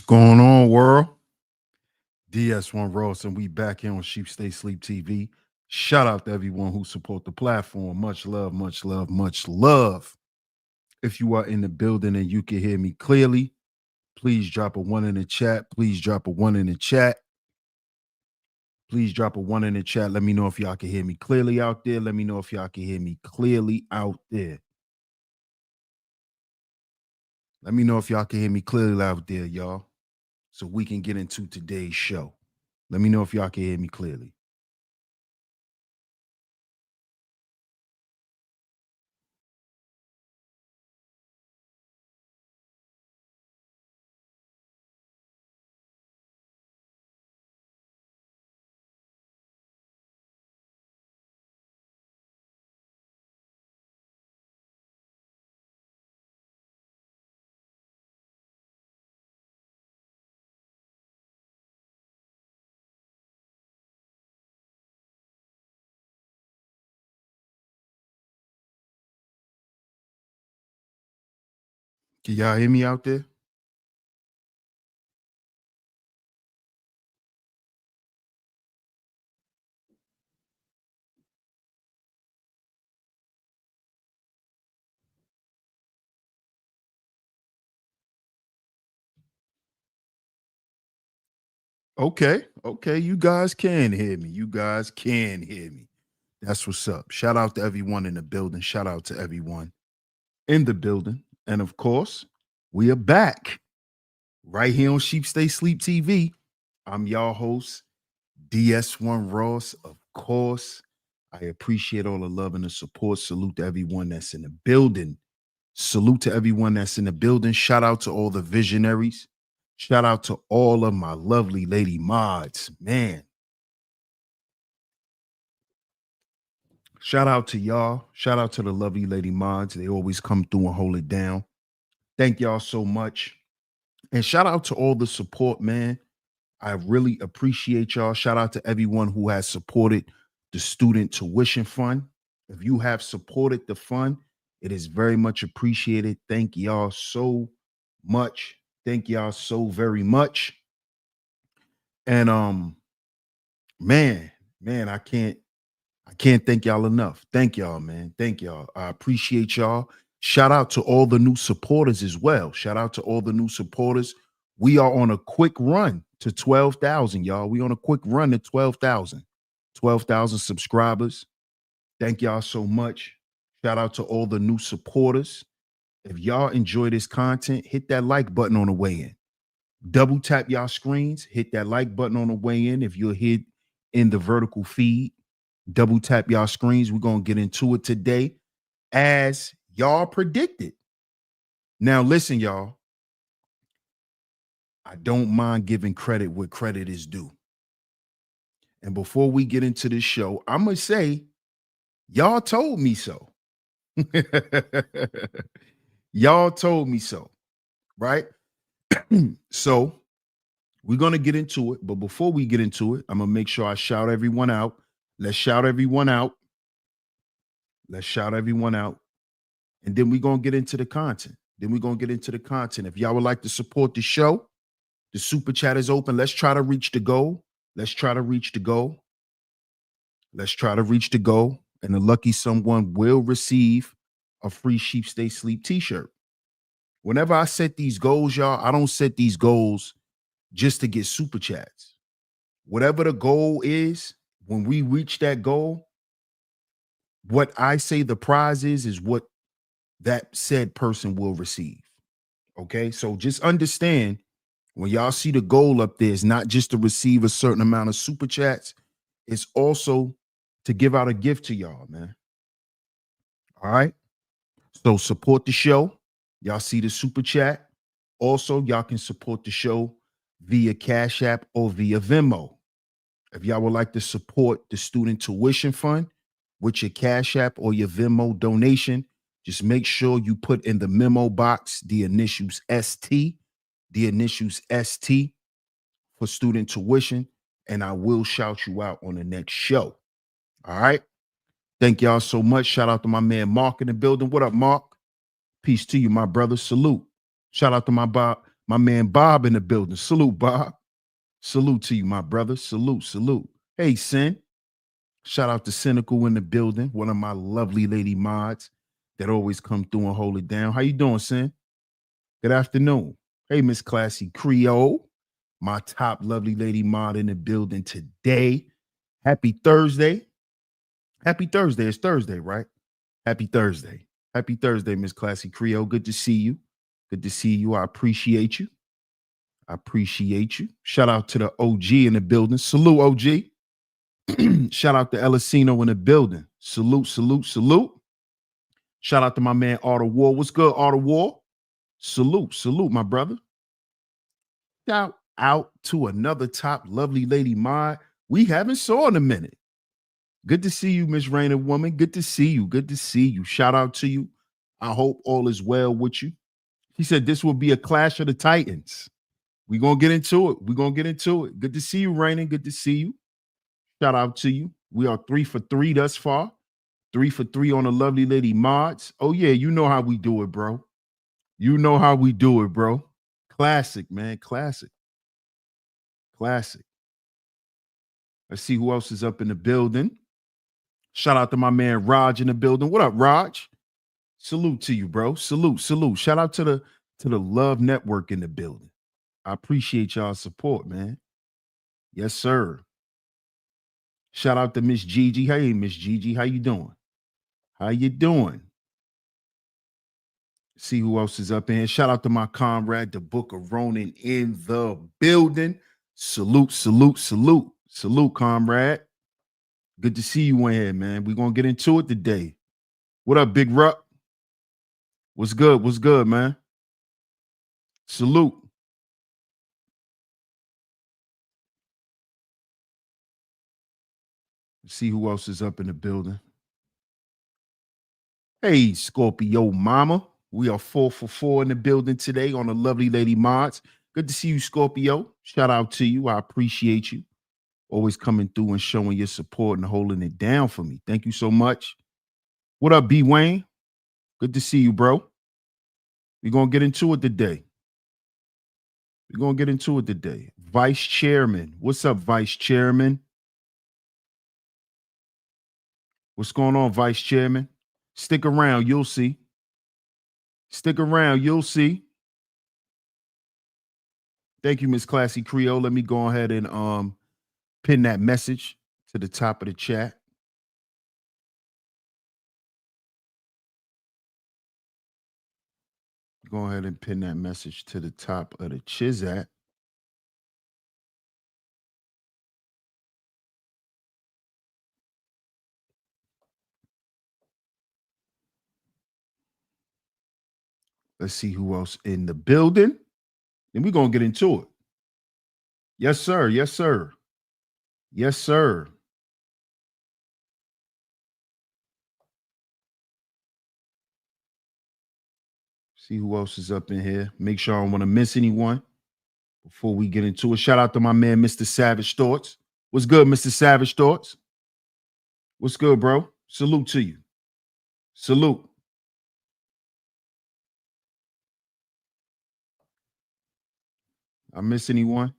Going on, world? DS1 Ross, and we back here on Sheep Stay Sleep TV. Shout out to everyone who support the platform. Much love, much love, much love. If you are in the building and you can hear me clearly, please drop a one in the chat. Please drop a one in the chat. Please drop a one in the chat. Let me know if y'all can hear me clearly out there. Let me know if y'all can hear me clearly out there. Let me know if y'all can hear me clearly out there, y'all, so we can get into today's show. Let me know if y'all can hear me clearly. Can y'all hear me out there? Okay, you guys can hear me. You guys can hear me. That's what's up. Shout out to everyone in the building. Shout out to everyone in the building. And of course, we are back right here on Sheep Stay Sleep TV. I'm y'all host, DS1 Ross. Of course, I appreciate all the love and the support. Salute to everyone that's in the building. Salute to everyone that's in the building. Shout out to all the visionaries. Shout out to all of my lovely lady mods. Man, shout out to y'all. Shout out to the lovely lady mods. They always come through and hold it down. Thank y'all so much. And shout out to all the support, man. I really appreciate y'all. Shout out to everyone who has supported the student tuition fund. If you have supported the fund, it is very much appreciated. Thank y'all so much. Thank y'all so very much. And man, I can't thank y'all enough. Thank y'all, man. Thank y'all. I appreciate y'all. Shout out to all the new supporters as well. Shout out to all the new supporters. We are on a quick run to 12,000, y'all. We on a quick run to 12,000. 12,000 subscribers. Thank y'all so much. Shout out to all the new supporters. If y'all enjoy this content, hit that like button on the way in. Double tap y'all screens, hit that like button on the way in. If you're here in the vertical feed, double tap y'all screens. We're going to get into it today as y'all predicted. Now, listen, y'all. I don't mind giving credit where credit is due. And before we get into this show, I'm going to say, y'all told me so. Y'all told me so, right? So we're going to get into it. But before we get into it, I'm going to make sure I shout everyone out. Let's shout everyone out. Let's shout everyone out. And then we're going to get into the content. If y'all would like to support the show, the super chat is open. Let's try to reach the goal. Let's try to reach the goal. And the lucky someone will receive a free Sheep Stay Sleep t-shirt. Whenever I set these goals, y'all, I don't set these goals just to get super chats. Whatever the goal is, when we reach that goal, what I say the prize is what that said person will receive. Okay, so just understand when y'all see the goal up there, it's not just to receive a certain amount of super chats, it's also to give out a gift to y'all, man. All right, so support the show. Y'all see the super chat. Also, y'all can support the show via Cash App or via Venmo. If y'all would like to support the student tuition fund with your Cash App or your Venmo donation, just make sure you put in the memo box the initials ST, for student tuition, and I will shout you out on the next show. All right. Thank y'all so much. Shout out to my man Mark in the building. What up, Mark? Peace to you, my brother. Salute. Shout out to My man Bob in the building. Salute, Bob. Salute to you, my brother. Salute, salute. Hey, Sin. Shout out to Cynical in the building, one of my lovely lady mods that always come through and hold it down. How you doing, Sin? Good afternoon. Hey, Miss Classy Creole, my top lovely lady mod in the building today. Happy Thursday. Happy Thursday. It's Thursday, right? Happy Thursday. Happy Thursday, Miss Classy Creole. Good to see you. Good to see you. I appreciate you. I appreciate you. Shout out to the OG in the building. Salute, OG. Shout out to Elisino in the building. Salute, salute, salute. Shout out to my man, Auto War. What's good, Auto War? Salute, salute, my brother. Shout out to another top lovely lady mod we haven't saw in a minute. Good to see you, Miss Rainer Woman. Good to see you. Good to see you. Shout out to you. I hope all is well with you. He said this will be a clash of the Titans. We're going to get into it. We're going to get into it. Good to see you, Rainer. Good to see you. Shout out to you. We are 3 for 3 thus far. 3 for 3 on the lovely lady mods. Oh, yeah, you know how we do it, bro. You know how we do it, bro. Classic, man. Classic. Classic. Let's see who else is up in the building. Shout out to my man Raj in the building. What up, Raj? Salute to you, bro. Salute, salute. Shout out to the Love Network in the building. I appreciate y'all's support, man. Yes, sir. Shout out to Miss Gigi. Hey, Miss Gigi, how you doing? How you doing? See who else is up in here. Shout out to my comrade, the Book of Ronan in the building. Salute, salute, salute. Salute, comrade. Good to see you in here, man. We're going to get into it today. What up, Big Ruck? What's good? What's good, man? Salute. See who else is up in the building. Hey, Scorpio Mama. We are 4 for 4 in the building today on the lovely lady mods. Good to see you, Scorpio. Shout out to you. I appreciate you. Always coming through and showing your support and holding it down for me. Thank you so much. What up, B. Wayne? Good to see you, bro. We're going to get into it today. We're going to get into it today. Vice Chairman. What's up, Vice Chairman? What's going on, Vice Chairman? Stick around. You'll see. Stick around. You'll see. Thank you, Miss Classy Creole. Let me go ahead and pin that message to the top of the chat. Go ahead and pin that message to the top of the Chizat. Let's see who else in the building. And we're going to get into it. Yes, sir. Yes, sir. Yes, sir. See who else is up in here. Make sure I don't want to miss anyone before we get into it. Shout out to my man, Mr. Savage Thoughts. What's good, Mr. Savage Thoughts? What's good, bro? Salute to you. Salute. I miss anyone?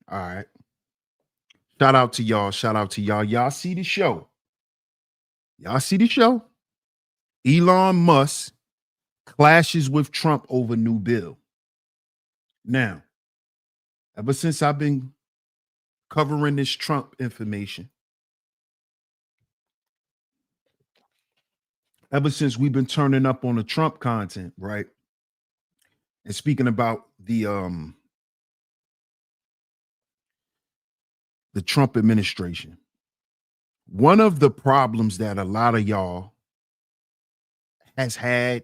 All right. Shout out to y'all. Shout out to y'all. Y'all see the show. Y'all see the show? Elon Musk clashes with Trump over new bill. Now, ever since I've been covering this Trump information, ever since we've been turning up on the Trump content, right? And speaking about the Trump administration, one of the problems that a lot of y'all has had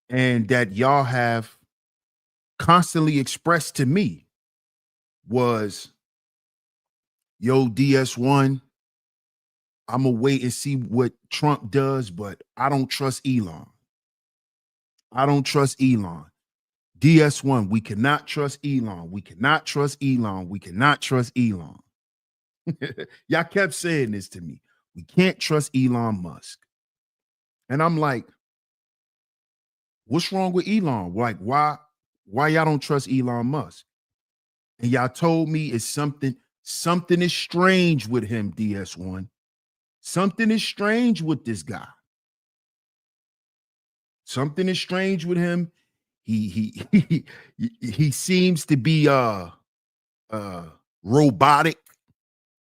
and that y'all have constantly expressed to me was, yo, DS1, I'm going to wait and see what Trump does, but I don't trust Elon. I don't trust Elon. DS1, we cannot trust Elon. We cannot trust Elon. We cannot trust Elon. Y'all kept saying this to me. We can't trust Elon Musk. And I'm like, what's wrong with Elon? Like, why y'all don't trust Elon Musk? And y'all told me it's something is strange with him, DS1. Something is strange with this guy. Something is strange with him. He seems to be robotic.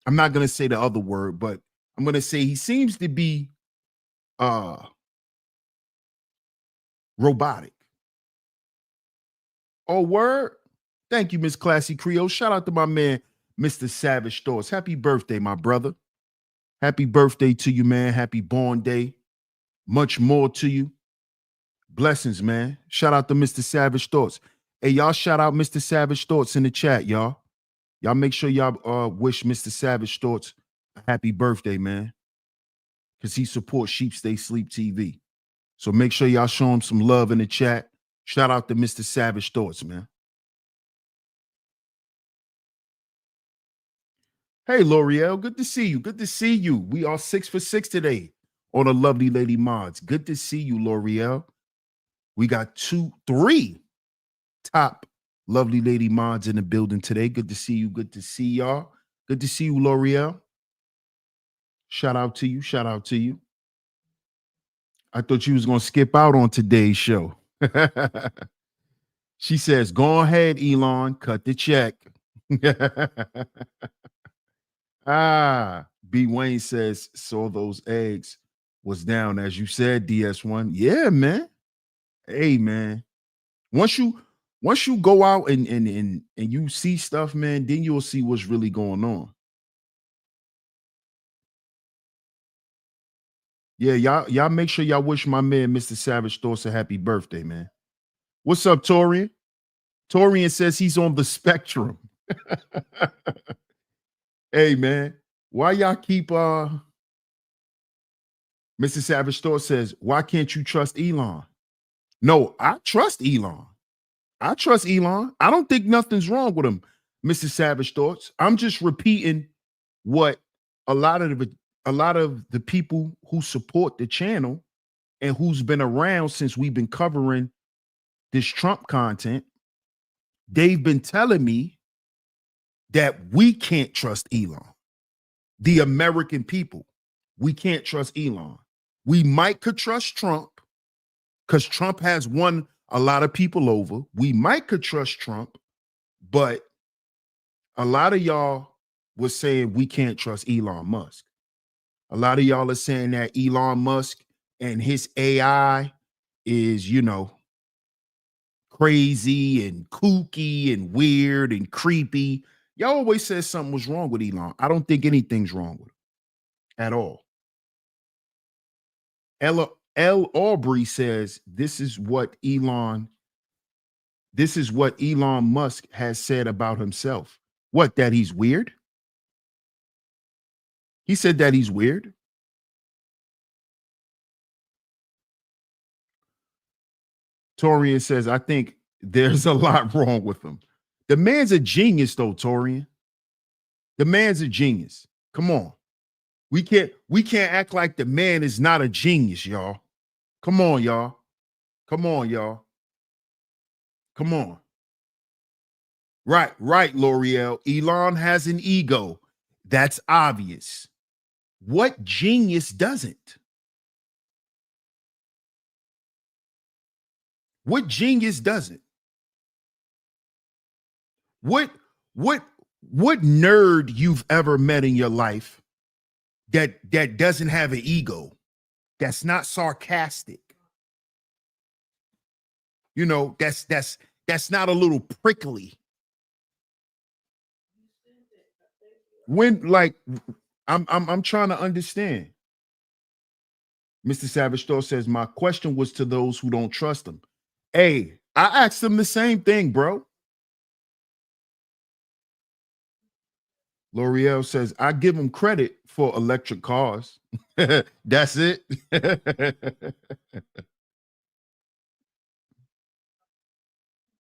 I'm not gonna say the other word, but I'm gonna say he seems to be robotic. Oh, word. Thank you, Miss Classy Creole. Shout out to my man, Mr. Savage Thoughts. Happy birthday, my brother. Happy birthday to you, man. Happy born day. Much more to you. Blessings, man. Shout out to Mr. Savage Thoughts. Hey, y'all shout out Mr. Savage Thoughts in the chat, y'all. Y'all make sure y'all wish Mr. Savage Thoughts a happy birthday, man. Because he supports Sheep Stay Sleep TV. So make sure y'all show him some love in the chat. Shout out to Mr. Savage Thoughts, man. Hey, L'Oreal, good to see you. Good to see you. We are 6 for 6 today on the Lovely Lady Mods. Good to see you, L'Oreal. We got 3 top Lovely Lady Mods in the building today. Good to see you. Good to see y'all. Good to see you, L'Oreal. Shout out to you. Shout out to you. I thought you was going to skip out on today's show. She says, go ahead, Elon, cut the check. B. Wayne says, saw those eggs was down, as you said, DS1. Yeah, man. Hey, man. Once you go out and you see stuff, man, then you'll see what's really going on. Yeah, y'all make sure y'all wish my man, Mr. Savage Thoughts, a happy birthday, man. What's up, Torian? Torian says he's on the spectrum. Hey, man, why y'all keep Mr. Savage Thoughts says, why can't you trust Elon? No, I trust Elon. I trust Elon. I don't think nothing's wrong with him, Mr. Savage Thoughts. I'm just repeating what a lot of the people who support the channel and who's been around since we've been covering this Trump content, they've been telling me that we can't trust Elon. The American people, we can't trust Elon. We could trust Trump because Trump has won a lot of people over. We could trust Trump, but a lot of y'all was saying we can't trust Elon Musk. A lot of y'all are saying that Elon Musk and his AI is, crazy and kooky and weird and creepy. Y'all always said something was wrong with Elon. I don't think anything's wrong with him at all. L. Aubrey says this is what Elon Musk has said about himself. What, that he's weird? He said that he's weird. Torian says, I think there's a lot wrong with him. The man's a genius, though, Torian. The man's a genius. Come on. We can't act like the man is not a genius, y'all. Come on, y'all. Come on, y'all. Come on. Right, L'Oreal. Elon has an ego. That's obvious. What genius doesn't? What genius doesn't? What nerd you've ever met in your life that doesn't have an ego, that's not sarcastic? That's not a little prickly. When, like, I'm trying to understand. Mr. Savage Thought says, my question was to those who don't trust him. Hey, I asked them the same thing, bro. L'Oreal says, I give him credit for electric cars. That's it.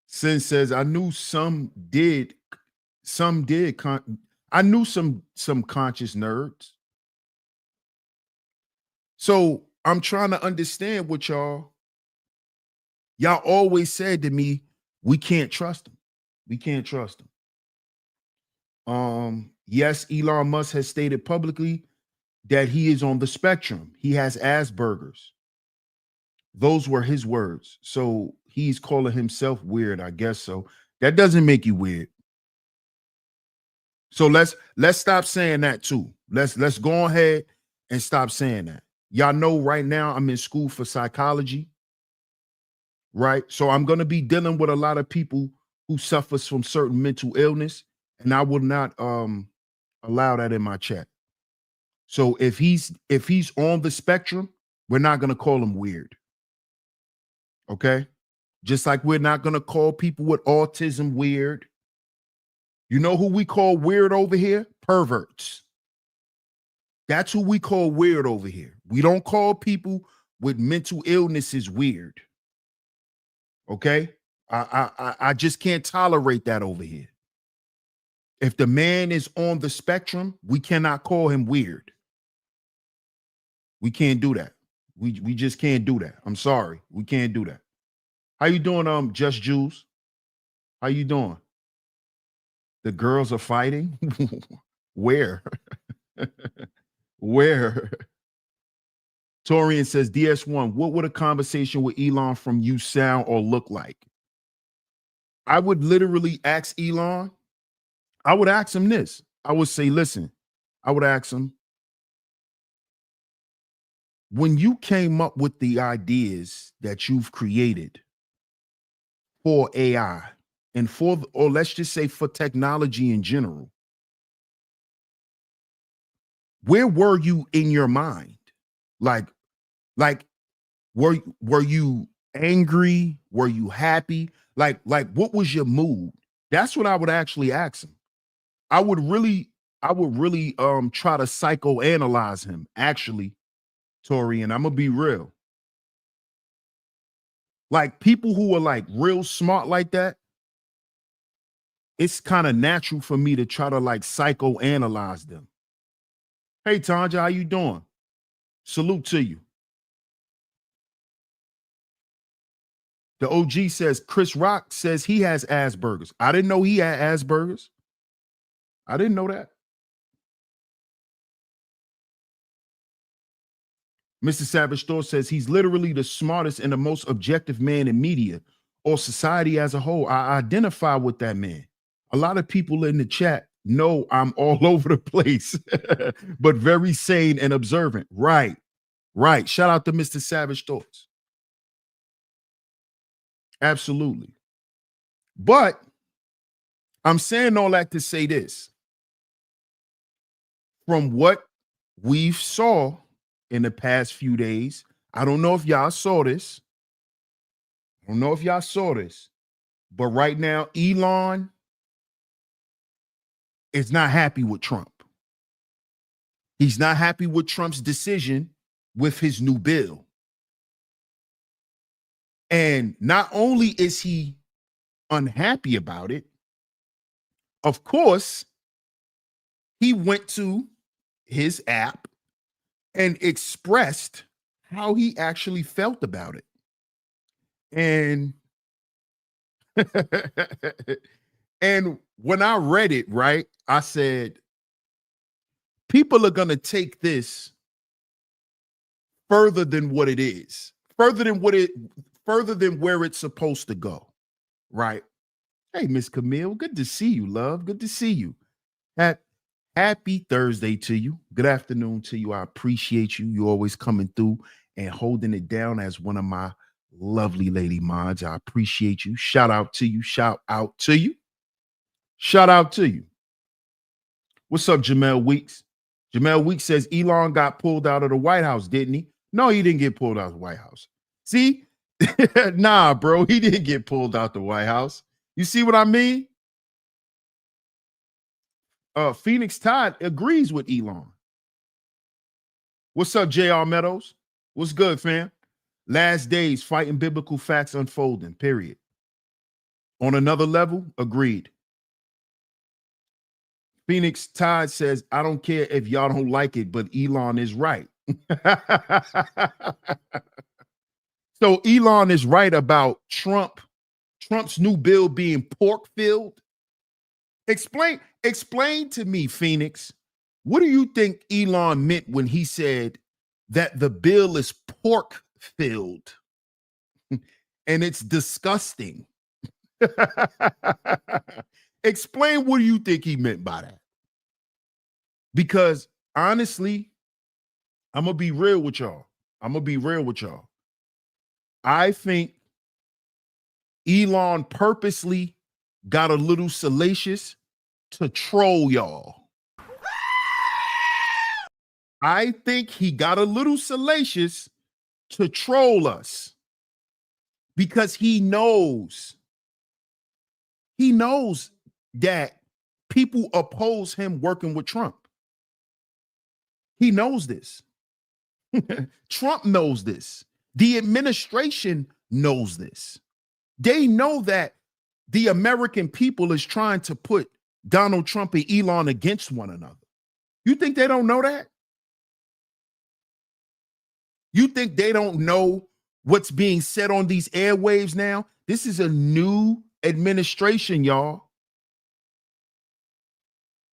Sin says, I knew some did. I knew some conscious nerds. So I'm trying to understand what y'all always said to me, we can't trust him. We can't trust him. Yes, Elon Musk has stated publicly that he is on the spectrum. He has Asperger's. Those were his words. So he's calling himself weird, I guess so. That doesn't make you weird. So let's stop saying that too. Let's go ahead and stop saying that. Y'all know right now I'm in school for psychology, right? So I'm going to be dealing with a lot of people who suffers from certain mental illness, and I will not allow that in my chat. So if he's on the spectrum, we're not going to call him weird. Okay? Just like we're not going to call people with autism weird. You know who we call weird over here? Perverts. That's who we call weird over here. We don't call people with mental illnesses weird. Okay? I just can't tolerate that over here. If the man is on the spectrum, we cannot call him weird. We can't do that. We just can't do that. I'm sorry. We can't do that. How you doing, Just Jules? How you doing? The girls are fighting? Where? Where? Torian says, DS1, what would a conversation with Elon from you sound or look like? I would literally ask Elon. I would ask him this. I would say, listen, I would ask him, when you came up with the ideas that you've created for AI and or let's just say for technology in general, where were you in your mind? Like were you angry? Were you happy? Like what was your mood? That's what I would actually ask him. I would really try to psychoanalyze him, actually, Tori, and I'm gonna be real. Like people who are like real smart like that, it's kind of natural for me to try to like psychoanalyze them. Hey Tanja, how you doing? Salute to you. The OG says Chris Rock says he has Asperger's. I didn't know he had Asperger's. I didn't know that. Mr. Savage Store says he's literally the smartest and the most objective man in media or society as a whole. I identify with that man. A lot of people in the chat know I'm all over the place, but very sane and observant. Right. Right. Shout out to Mr. Savage Thoughts. Absolutely. But I'm saying all that to say this. From what we've saw in the past few days, I don't know if y'all saw this. I don't know if y'all saw this, but right now, Elon is not happy with Trump. He's not happy with Trump's decision with his new bill. And not only is he unhappy about it, of course, he went to his app and expressed how he actually felt about it. And and when I read it, right, I said, people are going to take this further than what it is, further than where it's supposed to go, right? Hey, Miss Camille, good to see you, love. Good to see you. Happy Thursday to you. Good afternoon to you. I appreciate you. You always coming through and holding it down as one of my lovely lady mods. I appreciate you. Shout out to you. Shout out to you. Shout out to you. What's up, Jamel Weeks? Jamel Weeks says Elon got pulled out of the White House, didn't he? No, he didn't get pulled out of the White House. See? Nah, bro, he didn't get pulled out the White House. You see what I mean? Phoenix Tide agrees with Elon. What's up, JR Meadows? What's good, fam? Last days, fighting biblical facts unfolding, period. On another level, agreed. Phoenix Tide says, I don't care if y'all don't like it, but Elon is right. So Elon is right about Trump's new bill being pork filled. Explain to me, Phoenix. What do you think Elon meant when he said that the bill is pork filled and it's disgusting? Explain what do you think he meant by that? Because honestly, I'm gonna be real with y'all. I think Elon purposely got a little salacious to troll y'all. I think he got a little salacious to troll us because he knows that people oppose him working with Trump. He knows this. Trump knows this. The administration knows this. They know that the American people is trying to put Donald Trump and Elon against one another. You think they don't know that? You think they don't know what's being said on these airwaves now? This is a new administration, y'all.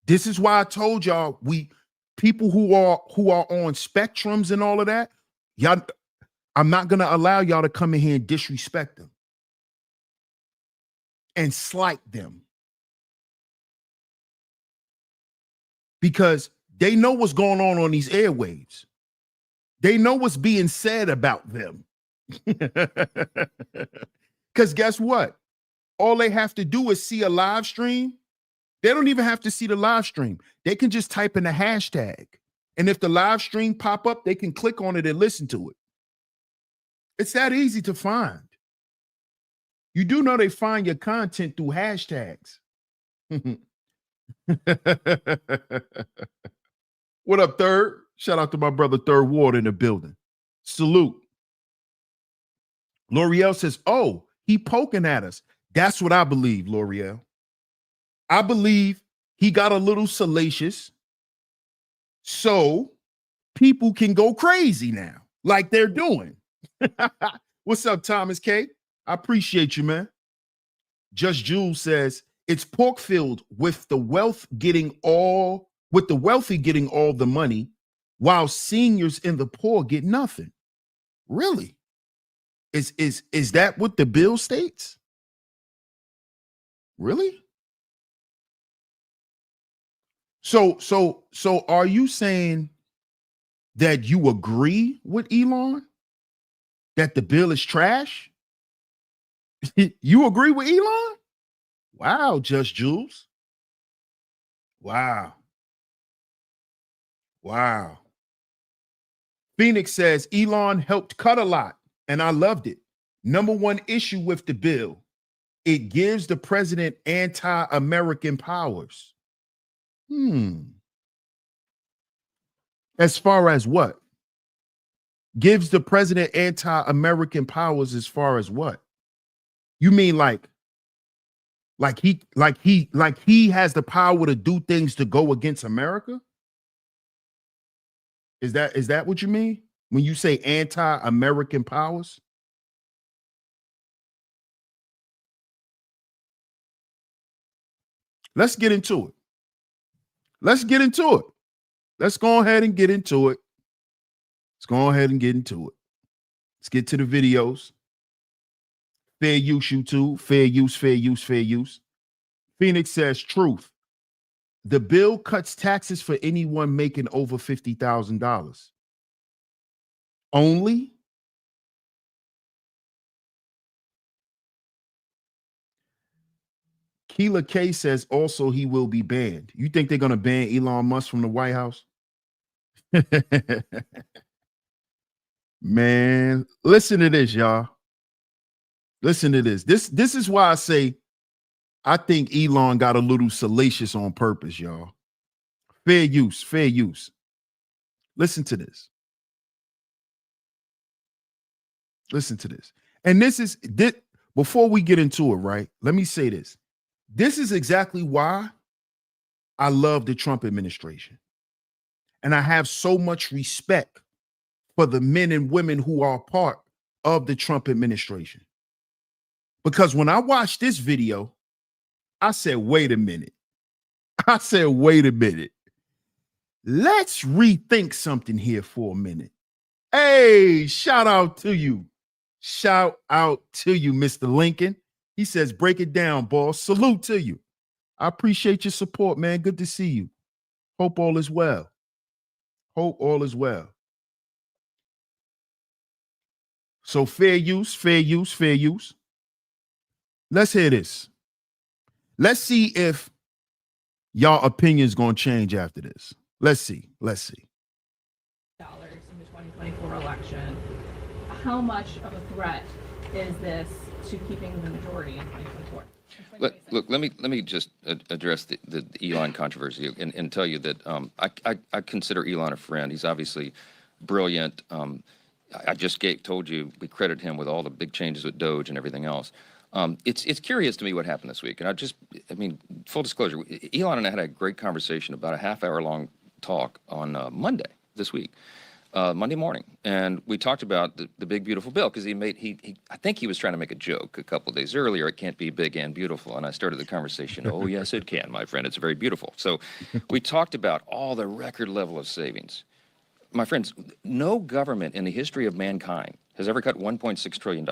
This is why I told y'all people who are on spectrums and all of that, y'all, I'm not gonna allow y'all to come in here and disrespect them and slight them. Because they know what's going on these airwaves. They know what's being said about them. Because guess what? All they have to do is see a live stream. They don't even have to see the live stream. They can just type in the hashtag. And if the live stream pop up, they can click on it and listen to it. It's that easy to find. You do know they find your content through hashtags. What up, Third? Shout out to my brother Third Ward in the building. Salute. L'Oreal says, oh, he poking at us. That's what I believe, L'Oreal. I believe he got a little salacious so people can go crazy now, like they're doing. What's up, Thomas K? I appreciate you, man. Just Jules says, it's pork filled with the wealthy getting all the money while seniors and the poor get nothing. Really? Is that what the bill states? Really? So are you saying that you agree with Elon that the bill is trash? You agree with Elon? Wow, Just Jules. Wow. Phoenix says Elon helped cut a lot, and I loved it. Number one issue with the bill, it gives the president anti-American powers. As far as what? Gives the president anti-American powers as far as what? You mean like he has the power to do things to go against America? Is that what you mean when you say anti-American powers? Let's get into it. Let's go ahead and get into it. Let's get to the videos. Fair use, YouTube. Fair use. Phoenix says truth. The bill cuts taxes for anyone making over $50,000. Only? Keela K says also he will be banned. You think they're going to ban Elon Musk from the White House? Man, listen to this, y'all. Listen to this. This is why I say I think Elon got a little salacious on purpose, y'all. Fair use. Listen to this. And this before we get into it, right? Let me say this. This is exactly why I love the Trump administration. And I have so much respect for the men and women who are part of the Trump administration. Because when I watched this video, I said, wait a minute. I said, wait a minute. Let's rethink something here for a minute. Hey, shout out to you. Shout out to you, Mr. Lincoln. He says, break it down, boss. Salute to you. I appreciate your support, man. Good to see you. Hope all is well. Hope all is well. So fair use, fair use, fair use. Let's hear this. Let's see if y'all opinions gonna change after this. Let's see. Let's see. Dollars in the 2024 election. How much of a threat is this to keeping the majority in 2024? Look, let me just address the Elon controversy and tell you that I consider Elon a friend. He's obviously brilliant. I just told you we credit him with all the big changes with Doge and everything else. It's curious to me what happened this week. And I mean, full disclosure, Elon and I had a great conversation, about a half-hour long talk on Monday this week. Monday morning, and we talked about the big beautiful bill, because I think he was trying to make a joke a couple of days earlier. It can't be big and beautiful, and I started the conversation. Oh yes, it can, my friend. It's very beautiful. So we talked about all the record level of savings. My friends, no government in the history of mankind has ever cut $1.6 trillion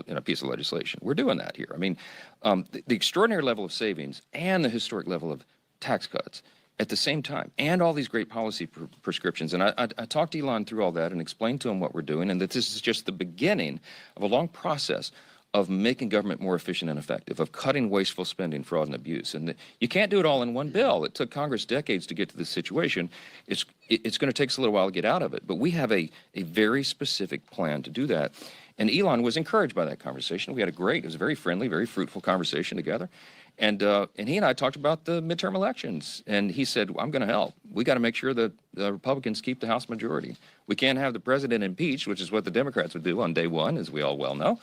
in a piece of legislation. We're doing that here. I mean, the extraordinary level of savings and the historic level of tax cuts at the same time, and all these great policy prescriptions. And I talked to Elon through all that and explained to him what we're doing, and that this is just the beginning of a long process of making government more efficient and effective, of cutting wasteful spending, fraud, and abuse. And you can't do it all in one bill. It took Congress decades to get to this situation. It's going to take us a little while to get out of it. But we have a very specific plan to do that. And Elon was encouraged by that conversation. We had it was a very friendly, very fruitful conversation together. And he and I talked about the midterm elections, and he said, I'm going to help. We got to make sure that the Republicans keep the House majority. We can't have the president impeached, which is what the Democrats would do on day one, as we all well know.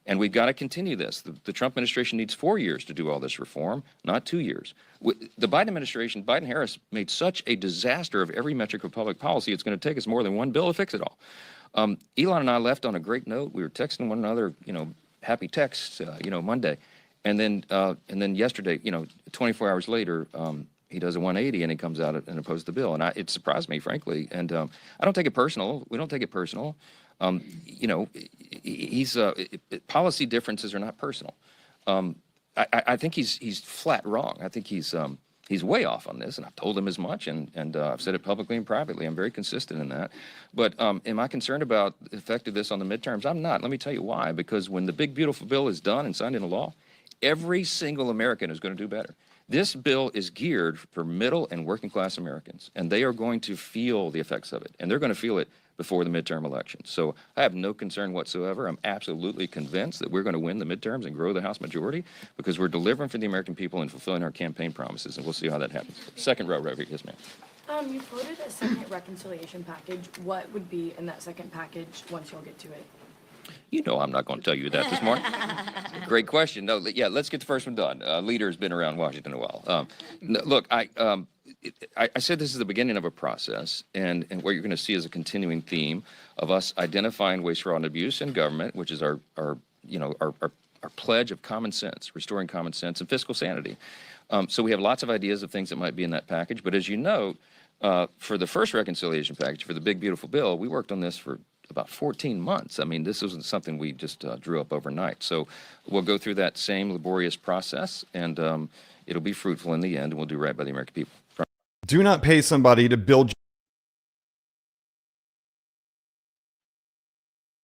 And we've got to continue this. The Trump administration needs 4 years to do all this reform, not 2 years. The Biden administration, Biden-Harris, made such a disaster of every metric of public policy, it's going to take us more than one bill to fix it all. Elon and I left on a great note. We were texting one another, happy texts, Monday. And then yesterday, 24 hours later, he does a 180 and he comes out and opposes the bill. And it surprised me, frankly. And I don't take it personal. We don't take it personal. Policy differences are not personal. I think he's flat wrong. I think he's way off on this, and I've told him as much, and I've said it publicly and privately. I'm very consistent in that. But am I concerned about the effect of this on the midterms? I'm not. Let me tell you why. Because when the big beautiful bill is done and signed into law, every single American is going to do better. This bill is geared for middle and working class Americans, and they are going to feel the effects of it, and they're going to feel it before the midterm elections. So I have no concern whatsoever. I'm absolutely convinced that we're going to win the midterms and grow the House majority, because we're delivering for the American people and fulfilling our campaign promises, and we'll see how that happens. Second row right here. Yes, ma'am. You floated a second reconciliation package. What would be in that second package once y'all get to it? You know I'm not going to tell you that this morning. Great question. No, yeah, let's get the first one done. Leader has been around Washington a while. Look, I said this is the beginning of a process, and what you're going to see is a continuing theme of us identifying waste, fraud, and abuse in government, which is our pledge of common sense, restoring common sense and fiscal sanity. So we have lots of ideas of things that might be in that package. But as you note, for the first reconciliation package, for the big beautiful bill, we worked on this for about 14 months. I mean, this wasn't something we just drew up overnight. So we'll go through that same laborious process, and it'll be fruitful in the end, and we'll do right by the American people. Do not pay somebody to build.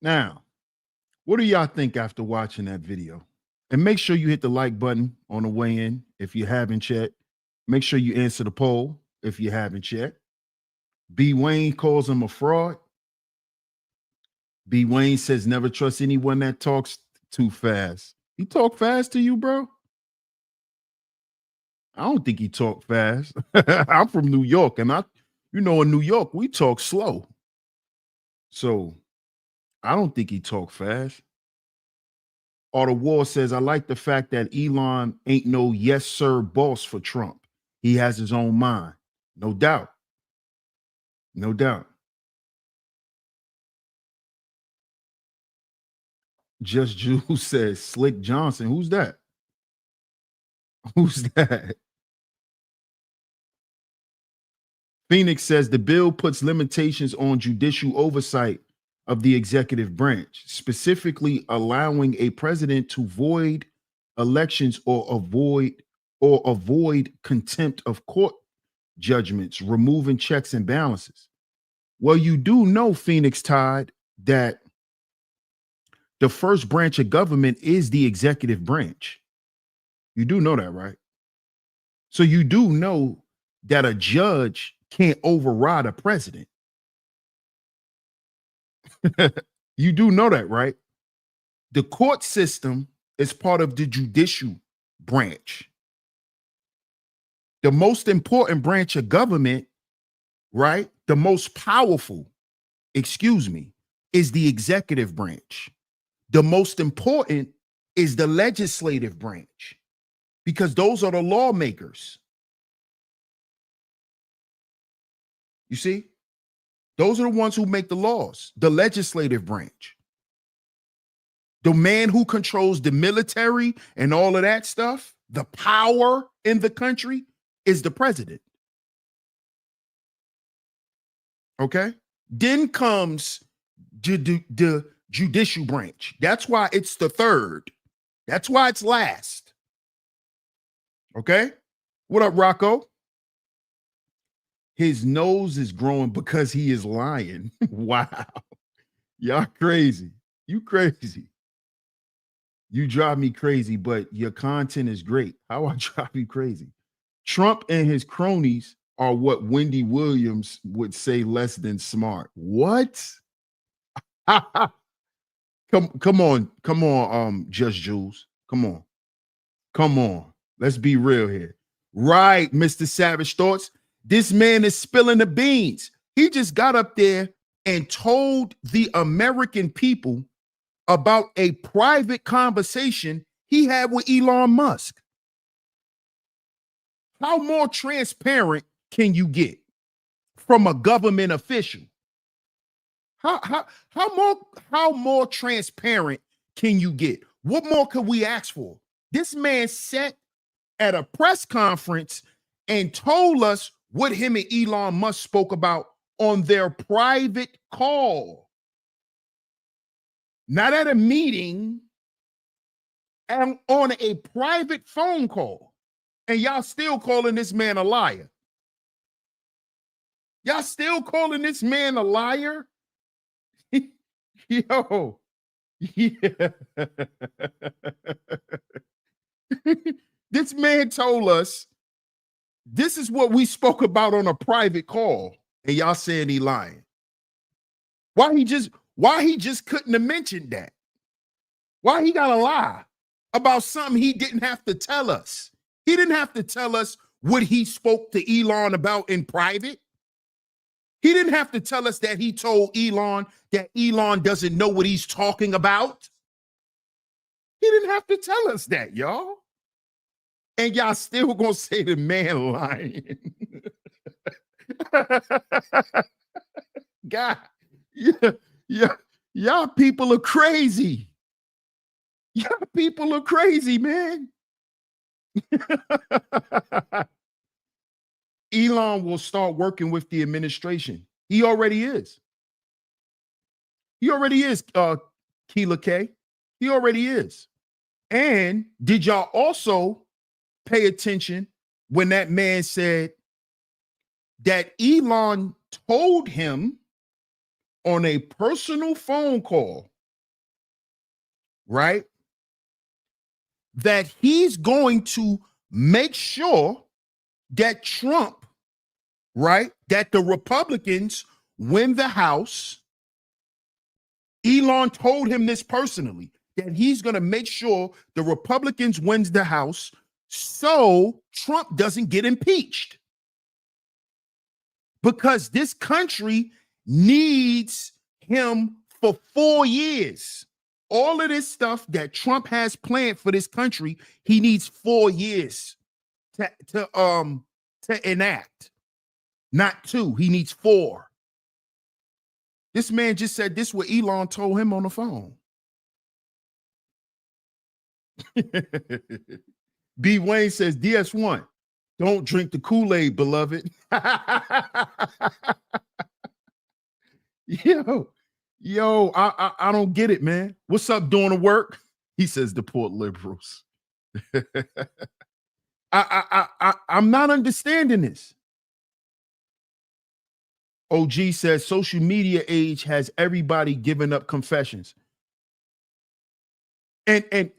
Now, what do y'all think after watching that video? And make sure you hit the like button on the way in if you haven't yet. Make sure you answer the poll if you haven't yet. B. Wayne calls him a fraud. B. Wayne says never trust anyone that talks too fast. He talk fast to you, bro? I don't think he talk fast. I'm from New York, and in New York, we talk slow. So I don't think he talk fast. Or the War says, I like the fact that Elon ain't no yes, sir boss for Trump. He has his own mind. No doubt. No doubt. Just Jules says Slick Johnson. Who's that? Who's that? Phoenix says the bill puts limitations on judicial oversight of the executive branch, specifically allowing a president to void elections or avoid contempt of court judgments, removing checks and balances. Well, you do know, Phoenix Tide, that the first branch of government is the executive branch. You do know that, right? So you do know that a judge can't override a president. You do know that, right? The court system is part of the judicial branch. The most important branch of government, right? The most powerful, is the executive branch. The most important is the legislative branch, because those are the lawmakers. You see? Those are the ones who make the laws, the legislative branch. The man who controls the military and all of that stuff, the power in the country, is the president. Okay? Then comes the judicial branch. That's why it's the third. That's why it's last. Okay? What up, Rocco? His nose is growing because he is lying. Wow. Y'all crazy. You crazy. You drive me crazy, but your content is great. How I drive you crazy? Trump and his cronies are what Wendy Williams would say less than smart. What? Come on, Just Jules. Come on. Let's be real here. Right, Mr. Savage Thoughts. This man is spilling the beans. He just got up there and told the American people about a private conversation he had with Elon Musk. How more transparent can you get from a government official? How more transparent can you get? What more could we ask for? This man sat at a press conference and told us what him and Elon Musk spoke about on their private call. Not at a meeting, and on a private phone call. And y'all still calling this man a liar. Y'all still calling this man a liar? Yo, yeah. This man told us this is what we spoke about on a private call, and y'all saying he lying. Why he just couldn't have mentioned that? Why he gotta lie about something he didn't have to tell us? He didn't have to tell us what he spoke to Elon about in private. He didn't have to tell us that he told Elon that Elon doesn't know what he's talking about. He didn't have to tell us that, y'all. And y'all still gonna say the man lying. God, y'all people are crazy. Y'all people are crazy, man. Elon will start working with the administration. He already is. He already is, Keela K. He already is. And did y'all also pay attention when that man said that Elon told him on a personal phone call, right, that he's going to make sure that Trump, right, that the Republicans win the House. Elon told him this personally, that he's going to make sure the Republicans wins the House so Trump doesn't get impeached. Because this country needs him for 4 years. All of this stuff that Trump has planned for this country, he needs 4 years to enact. Not 2, he needs 4. This man just said this what Elon told him on the phone. B. Wayne says, DS1, don't drink the Kool-Aid, beloved. I don't get it, man. What's up doing the work? He says, deport liberals. I'm not understanding this. OG says, social media age has everybody giving up confessions. And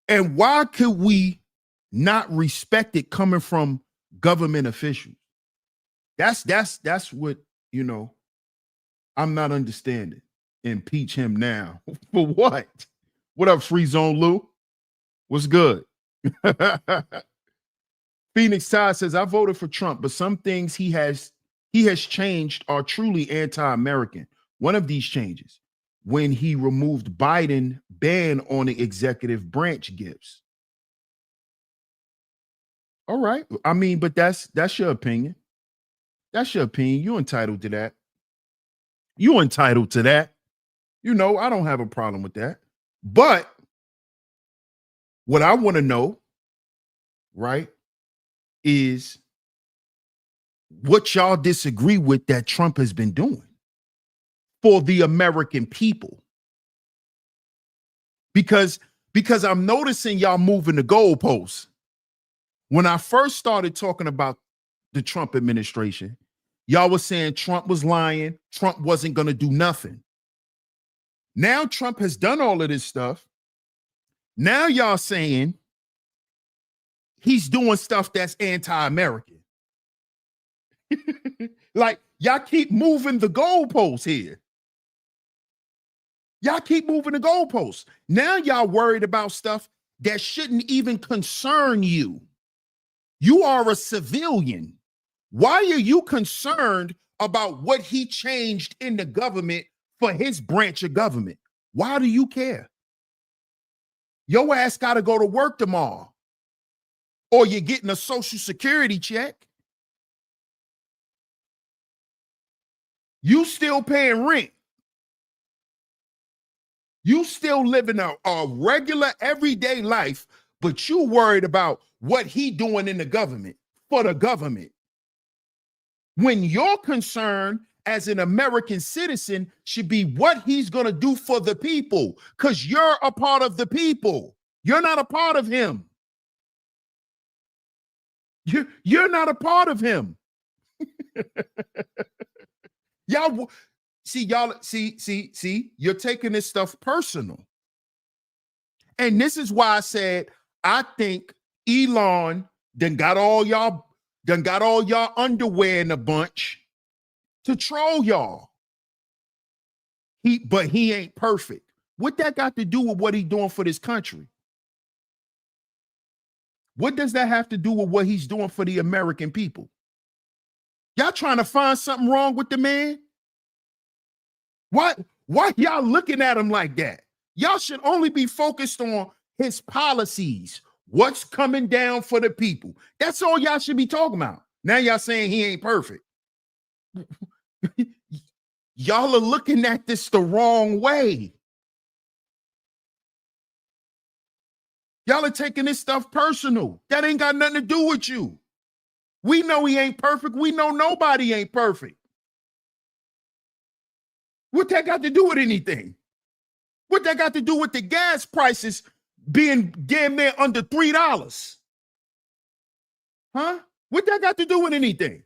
why could we not respect it coming from government officials? That's what, I'm not understanding. Impeach him now. For what? What up, Free Zone Lou? What's good? Phoenix Todd says, I voted for Trump, but some things he has changed are truly anti-American. One of these changes, when he removed Biden ban on the executive branch gifts. All right. I mean, but that's your opinion. That's your opinion. You're entitled to that. You're entitled to that. I don't have a problem with that. But what I want to know, right, is what y'all disagree with that Trump has been doing for the American people. Because I'm noticing y'all moving the goalposts. When I first started talking about the Trump administration, y'all was saying Trump was lying. Trump wasn't going to do nothing. Now Trump has done all of this stuff. Now y'all saying he's doing stuff that's anti-American. Like, y'all keep moving the goalposts here. Y'all keep moving the goalposts. Now y'all worried about stuff that shouldn't even concern you. You are a civilian. Why are you concerned about what he changed in the government for his branch of government? Why do you care? Your ass got to go to work tomorrow, or you're getting a Social Security check. You still paying rent. You still living a regular everyday life, but you worried about what he doing in the government for the government. When your concern as an American citizen should be what he's going to do for the people, because you're a part of the people. You're not a part of him. You're not a part of him. Y'all see, you're taking this stuff personal. And this is why I said, I think Elon done got all y'all underwear in a bunch to troll y'all. But he ain't perfect. What that got to do with what he doing for this country? What does that have to do with what he's doing for the American people? Y'all trying to find something wrong with the man? Why y'all looking at him like that? Y'all should only be focused on his policies, what's coming down for the people. That's all y'all should be talking about. Now y'all saying he ain't perfect. Y'all are looking at this the wrong way. Y'all are taking this stuff personal. That ain't got nothing to do with you. We know he ain't perfect. We know nobody ain't perfect. What that got to do with anything? What that got to do with the gas prices being damn near under $3? Huh? What that got to do with anything?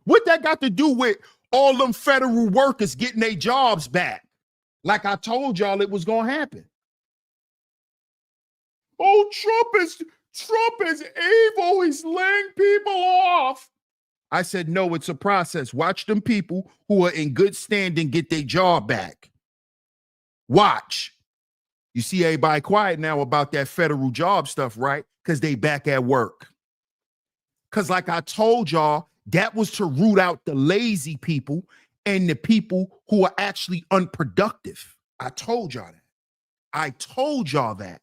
What that got to do with all them federal workers getting their jobs back? Like I told y'all it was going to happen. Oh, Trump is evil. He's laying people off. I said, no, it's a process. Watch them people who are in good standing get their job back. Watch. You see everybody quiet now about that federal job stuff, right? Because they back at work. Because like I told y'all, that was to root out the lazy people and the people who are actually unproductive. I told y'all that. I told y'all that.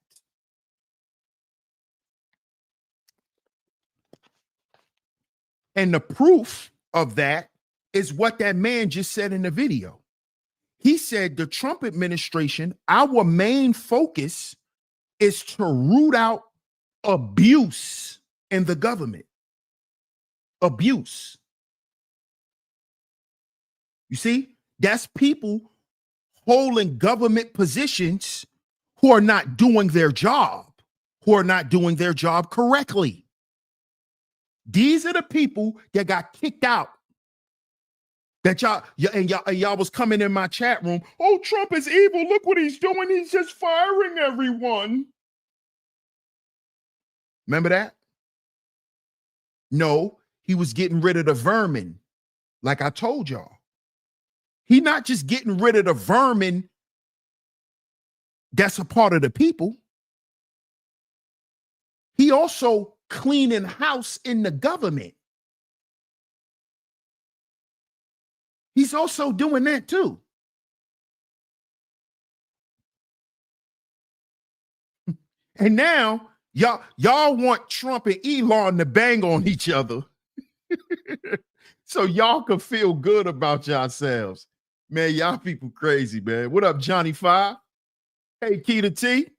And the proof of that is what that man just said in the video. He said the Trump administration, our main focus is to root out abuse in the government. Abuse. You see, that's people holding government positions who are not doing their job, who are not doing their job correctly. These are the people that got kicked out. That y'all was coming in my chat room. Oh, Trump is evil. Look what he's doing. He's just firing everyone. Remember that? No, he was getting rid of the vermin, like I told y'all. He not just getting rid of the vermin that's a part of the people. He also cleaning house in the government. He's also doing that too. And now y'all want Trump and Elon to bang on each other. So y'all can feel good about yourselves. Man, y'all people crazy, man. What up, Johnny Five? Hey, Keita T.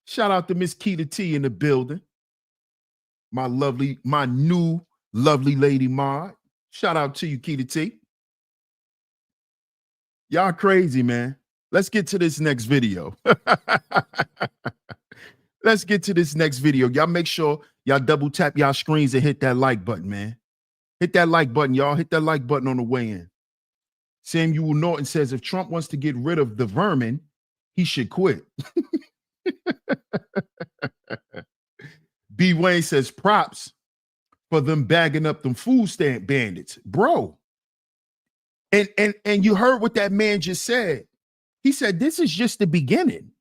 Shout out to Miss Keita T in the building. My new lovely lady mod. Shout out to you, Keita T. Y'all crazy, man. Let's get to this next video. Let's get to this next video. Y'all make sure y'all double tap y'all screens and hit that like button, man. Hit that like button, y'all. Hit that like button on the way in. Samuel Norton says if Trump wants to get rid of the vermin, he should quit. B. Wayne says props for them bagging up them food stamp bandits. Bro. And you heard what that man just said. He said, this is just the beginning.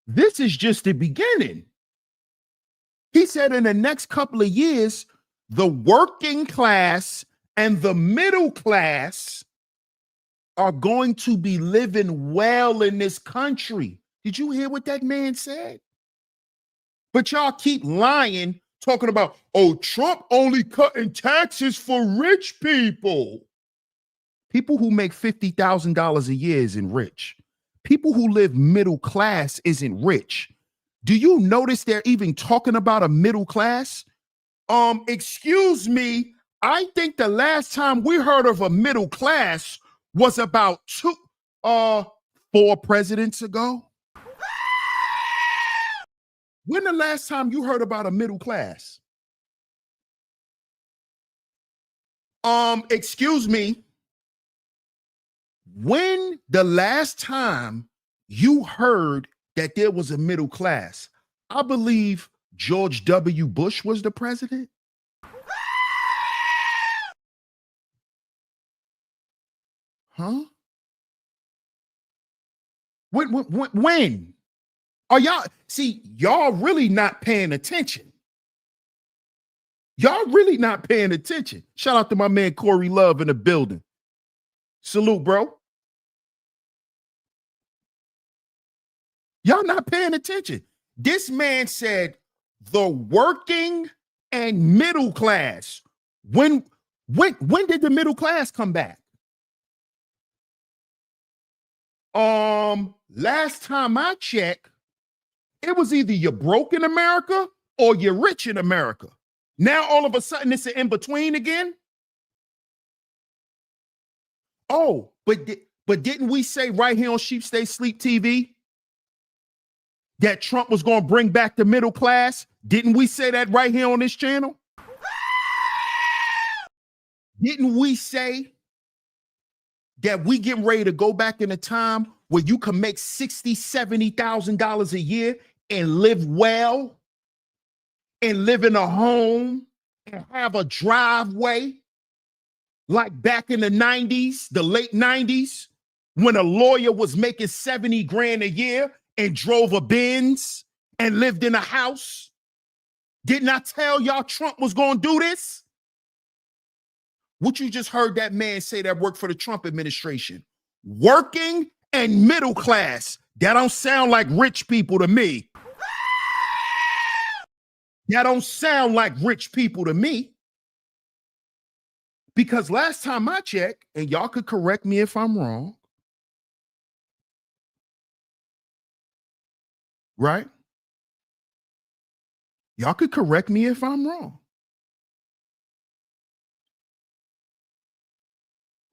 This is just the beginning. He said in the next couple of years, the working class and the middle class are going to be living well in this country. Did you hear what that man said? But y'all keep lying, talking about, oh, Trump only cutting taxes for rich people. People who make $50,000 a year isn't rich. People who live middle class isn't rich. Do you notice they're even talking about a middle class? Excuse me, I think the last time we heard of a middle class was about 4 presidents ago. When the last time you heard about a middle class? Excuse me. When the last time you heard that there was a middle class? I believe George W. Bush was the president. Huh? When? Are y'all, see, y'all really not paying attention. Y'all really not paying attention. Shout out to my man Corey Love in the building. Salute, bro. Y'all not paying attention. This man said the working and middle class. When did the middle class come back? Last time I checked, it was either you're broke in America or you're rich in America. Now all of a sudden it's an in between again. Oh, but didn't we say right here on Sheep Stay Sleep TV that Trump was going to bring back the middle class? Didn't we say that right here on this channel? Didn't we say that we getting ready to go back in a time where you can make $60,000, $70,000 a year and live well and live in a home and have a driveway like back in the 90s, the late 90s, when a lawyer was making 70 grand a year and drove a Benz and lived in a house? Didn't I tell y'all Trump was going to do this? What you just heard that man say that worked for the Trump administration. Working and middle class. That don't sound like rich people to me. That don't sound like rich people to me. Because last time I checked, and y'all could correct me if I'm wrong, right? Y'all could correct me if I'm wrong.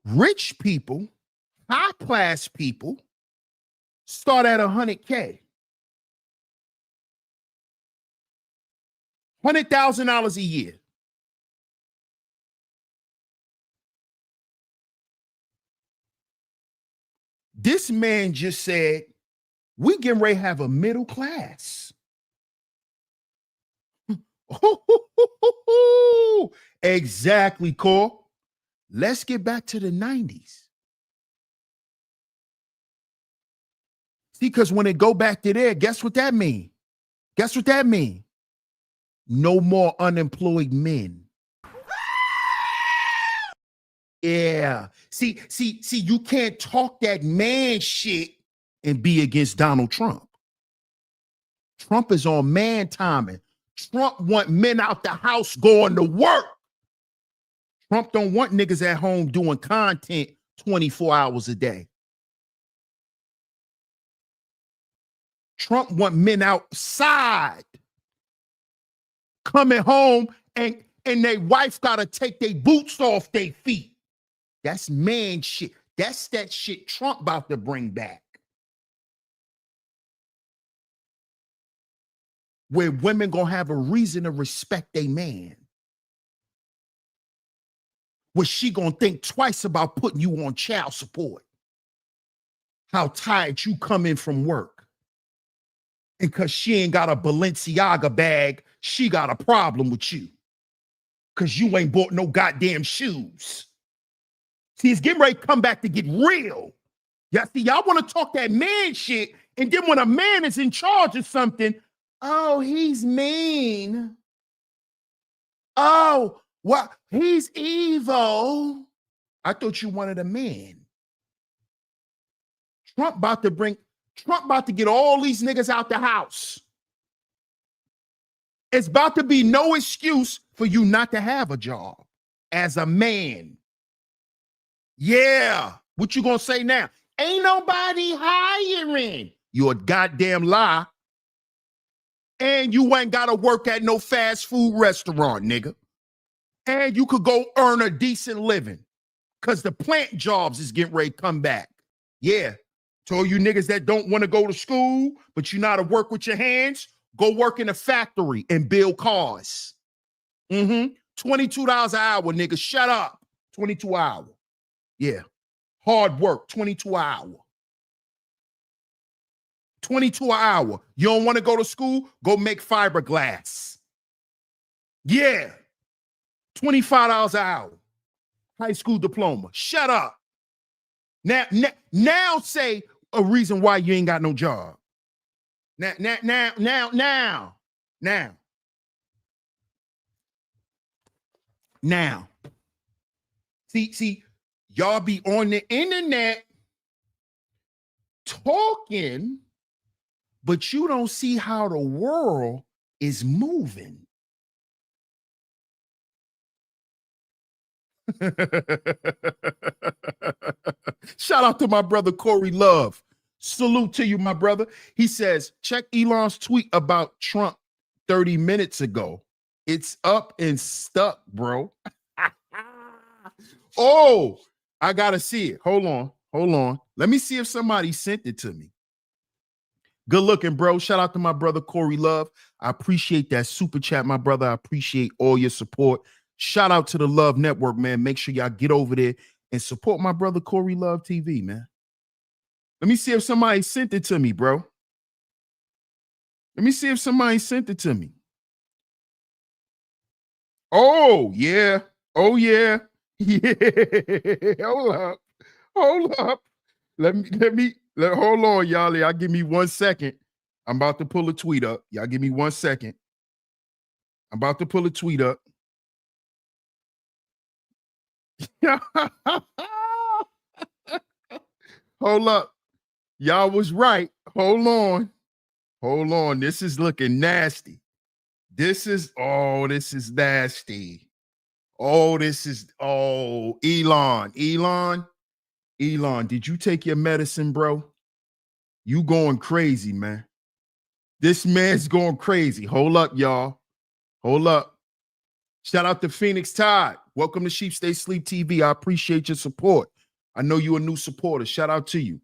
Rich people, high class people start at $100K. $100,000 a year. This man just said, we getting ready to have a middle class. Exactly, Cole. Let's get back to the 90s. See, because when it go back to there, guess what that mean? Guess what that mean? No more unemployed men. Yeah. See, you can't talk that man shit and be against Donald Trump. Trump is on man timing. Trump want men out the house going to work. Trump don't want niggas at home doing content 24 hours a day. Trump want men outside coming home and their wife got to take their boots off their feet. That's man shit. That's that shit Trump about to bring back. Where women gonna have a reason to respect a man. Where she gonna think twice about putting you on child support. How tired you come in from work. And because she ain't got a Balenciaga bag, she got a problem with you. Because you ain't bought no goddamn shoes. See, it's getting ready to come back to get real. Y'all see, y'all want to talk that man shit, and then when a man is in charge of something, oh, he's mean. Oh, what? He's evil. I thought you wanted a man. Trump about to get all these niggas out the house. It's about to be no excuse for you not to have a job as a man. Yeah. What you gonna say now? Ain't nobody hiring. You a goddamn lie. And you ain't gotta work at no fast food restaurant, nigga. And you could go earn a decent living. Cause the plant jobs is getting ready to come back. Yeah. Told you niggas that don't want to go to school, but you know how to work with your hands, go work in a factory and build cars. $22 an hour, nigga. Shut up. 22 hour. Yeah. Hard work, 22 hour. 22 an hour. You don't want to go to school? Go make fiberglass. Yeah. $25 an hour. High school diploma. Shut up. Now say a reason why you ain't got no job. Now. See, y'all be on the internet talking, but you don't see how the world is moving. Shout out to my brother Corey Love. Salute to you, my brother. He says, check Elon's tweet about Trump 30 minutes ago. It's up and stuck, bro. Oh, I gotta see it. Hold on. Let me see if somebody sent it to me. Good looking, bro. Shout out to my brother Corey Love. I appreciate that super chat, my brother. I appreciate all your support. Shout out to the Love Network, man. Make sure y'all get over there and support my brother Corey Love TV, man. Let me see if somebody sent it to me, bro. Let me see if somebody sent it to me. Oh, yeah. Oh, yeah. Yeah. Hold up. Hold on, y'all. Y'all give me 1 second. I'm about to pull a tweet up. Y'all give me 1 second. I'm about to pull a tweet up. Hold up. Y'all was right. Hold on. This is looking nasty. This is nasty. Oh, Elon, did you take your medicine, bro? You going crazy, man. This man's going crazy. Hold up, y'all. Hold up. Shout out to Phoenix Tide. Welcome to Sheep Stay Sleep TV. I appreciate your support. I know you're a new supporter. Shout out to you.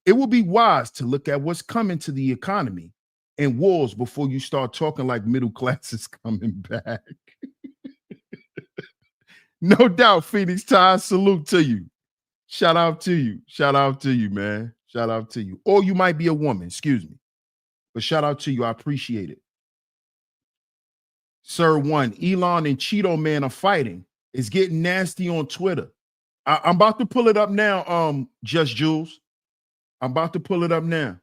It will be wise to look at what's coming to the economy and wars before you start talking like middle class is coming back. No doubt, Phoenix Tide. Salute to you. Shout out to you. Shout out to you, man. Shout out to you. Or you might be a woman, excuse me. But shout out to you. I appreciate it. Sir One, Elon and Cheeto Man are fighting. It's getting nasty on Twitter. I'm about to pull it up now, Just Jules. I'm about to pull it up now.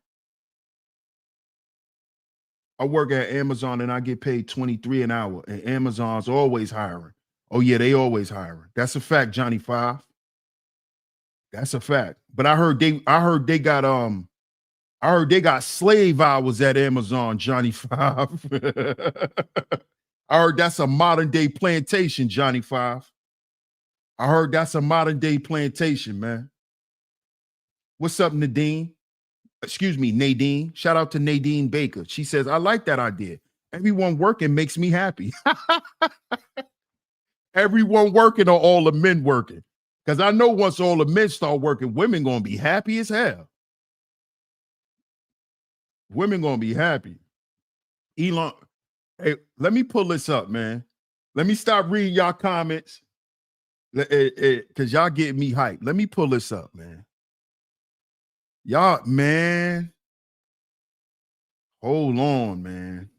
I work at Amazon and I get paid $23 an hour, and Amazon's always hiring. Oh, yeah, they always hiring. That's a fact, Johnny Five. That's a fact. But I heard they got slave hours at Amazon, Johnny Five. I heard that's a modern day plantation, Johnny Five. I heard that's a modern day plantation, man. What's up, Nadine? Excuse me, Nadine. Shout out to Nadine Baker. She says, I like that idea. Everyone working makes me happy. Everyone working or all the men working? Because I know once all the men start working, women gonna be happy as hell. Women gonna be happy. Elon, hey, let me pull this up, man. Let me stop reading y'all comments. Because y'all getting me hyped. Let me pull this up, man. Y'all, man. Hold on, man.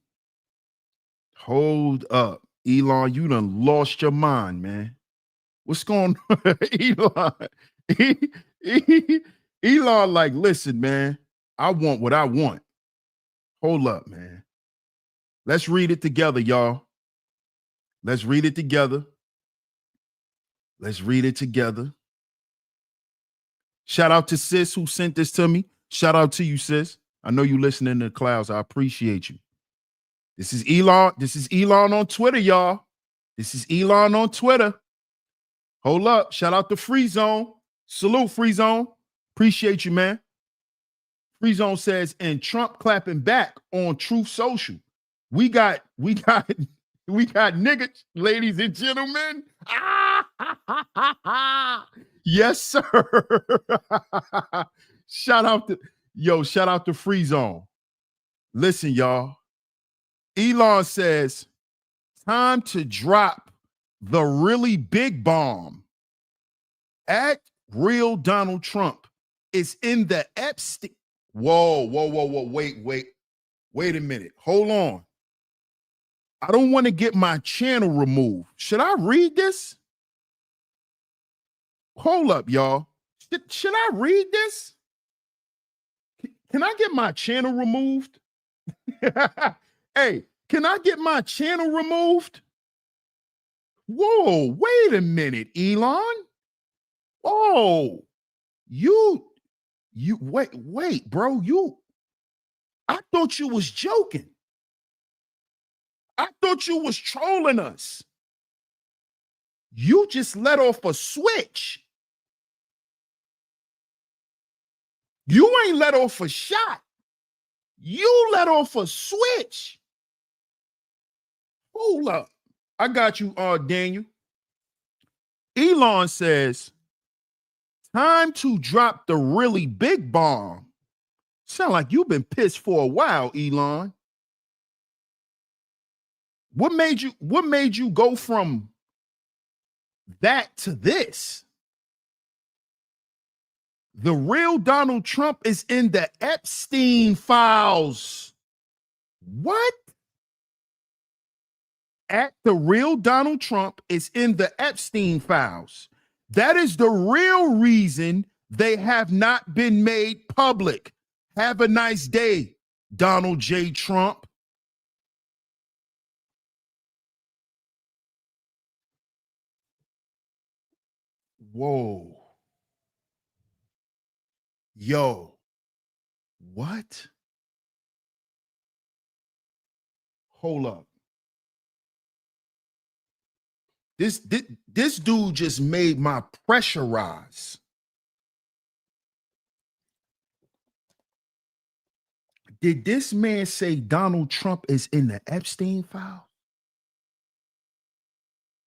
Hold up. Elon, you done lost your mind, man. What's going on? Elon, like, listen, man. I want what I want. Hold up, man. Let's read it together, y'all. Let's read it together. Let's read it together. Shout out to sis who sent this to me. Shout out to you, sis. I know you listening to the clouds. I appreciate you. This is Elon. This is Elon on Twitter, y'all. This is Elon on Twitter. Hold up. Shout out to Free Zone. Salute, Free Zone. Appreciate you, man. Free Zone says, and Trump clapping back on Truth Social. We got niggas, ladies and gentlemen. Yes, sir. Shout out to Free Zone. Listen, y'all. Elon says, time to drop the really big bomb. At real Donald Trump is in the Epstein. Whoa. Wait a minute. Hold on. I don't want to get my channel removed. Should I read this? Hold up, y'all. Should I read this? Can I get my channel removed? Hey, can I get my channel removed? Whoa, wait a minute, Elon. Oh, you wait, bro. I thought you was joking. I thought you was trolling us. You just let off a switch. You ain't let off a shot. You let off a switch. Hold up. I got you, Daniel. Elon says, time to drop the really big bomb. Sound like you've been pissed for a while, Elon. What made you go from that to this? The real Donald Trump is in the Epstein files. What? At the real Donald Trump is in the Epstein files. That is the real reason they have not been made public. Have a nice day, Donald J. Trump. Whoa. Yo. What? Hold up. This dude just made my pressure rise. Did this man say Donald Trump is in the Epstein file?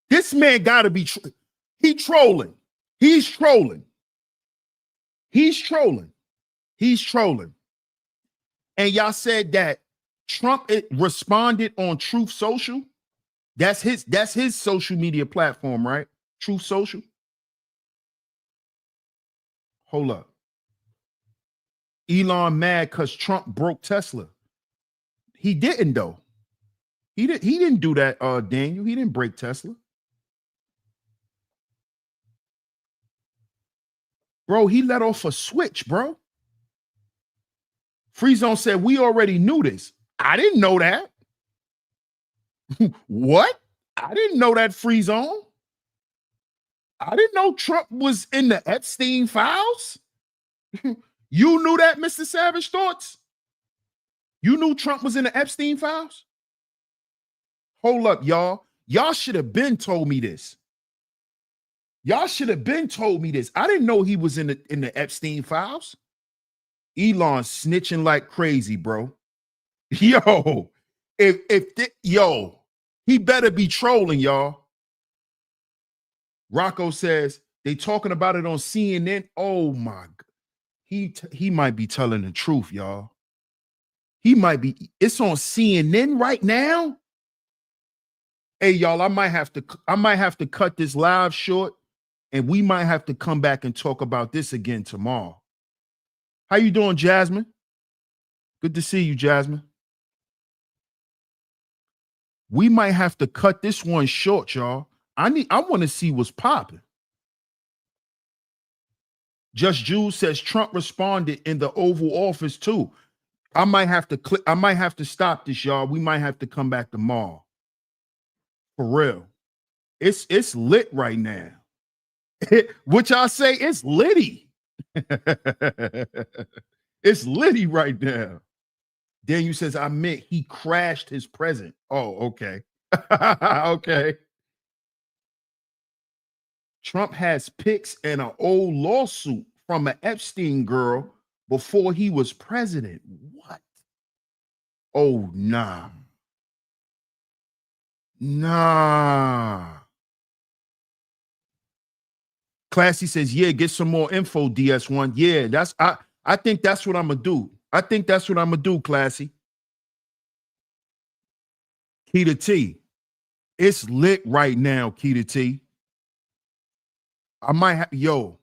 This man got to be he trolling. He's trolling. He's trolling. He's trolling. And y'all said that Trump responded on Truth Social. That's his social media platform, right? Truth Social. Hold up. Elon mad because Trump broke Tesla. He didn't though. He didn't do that, Daniel. He didn't break Tesla. Bro, he let off a switch, bro. Free Zone said, we already knew this. I didn't know that. What? I didn't know that, Free Zone. I didn't know Trump was in the Epstein files. You knew that, Mr. Savage Thoughts? You knew Trump was in the Epstein files? Hold up, y'all. Y'all should have been told me this. Y'all should have been told me this. I didn't know he was in the Epstein files. Elon snitching like crazy, bro. Yo, yo, he better be trolling, y'all. Rocco says they talking about it on CNN. Oh my God. He might be telling the truth, y'all. He might be. It's on CNN right now. Hey, y'all, I might have to cut this live short, and we might have to come back and talk about this again tomorrow. How you doing, Jasmine? Good to see you, Jasmine. We might have to cut this one short, y'all. I want to see what's popping. Just Jules says Trump responded in the Oval Office too. I might have to stop this, y'all. We might have to come back tomorrow. For real. It's lit right now. Which I say it's litty. It's litty right now. Daniel says, I meant he crashed his present. Oh, okay. Okay. Trump has pics and an old lawsuit from an Epstein girl before he was president. What? Oh, nah. Nah. Classy says, yeah, get some more info, DS1. Yeah, I think that's what I'm gonna do. I think that's what I'm gonna do, Classy. Keita T. It's lit right now, Keita T. I might have, yo.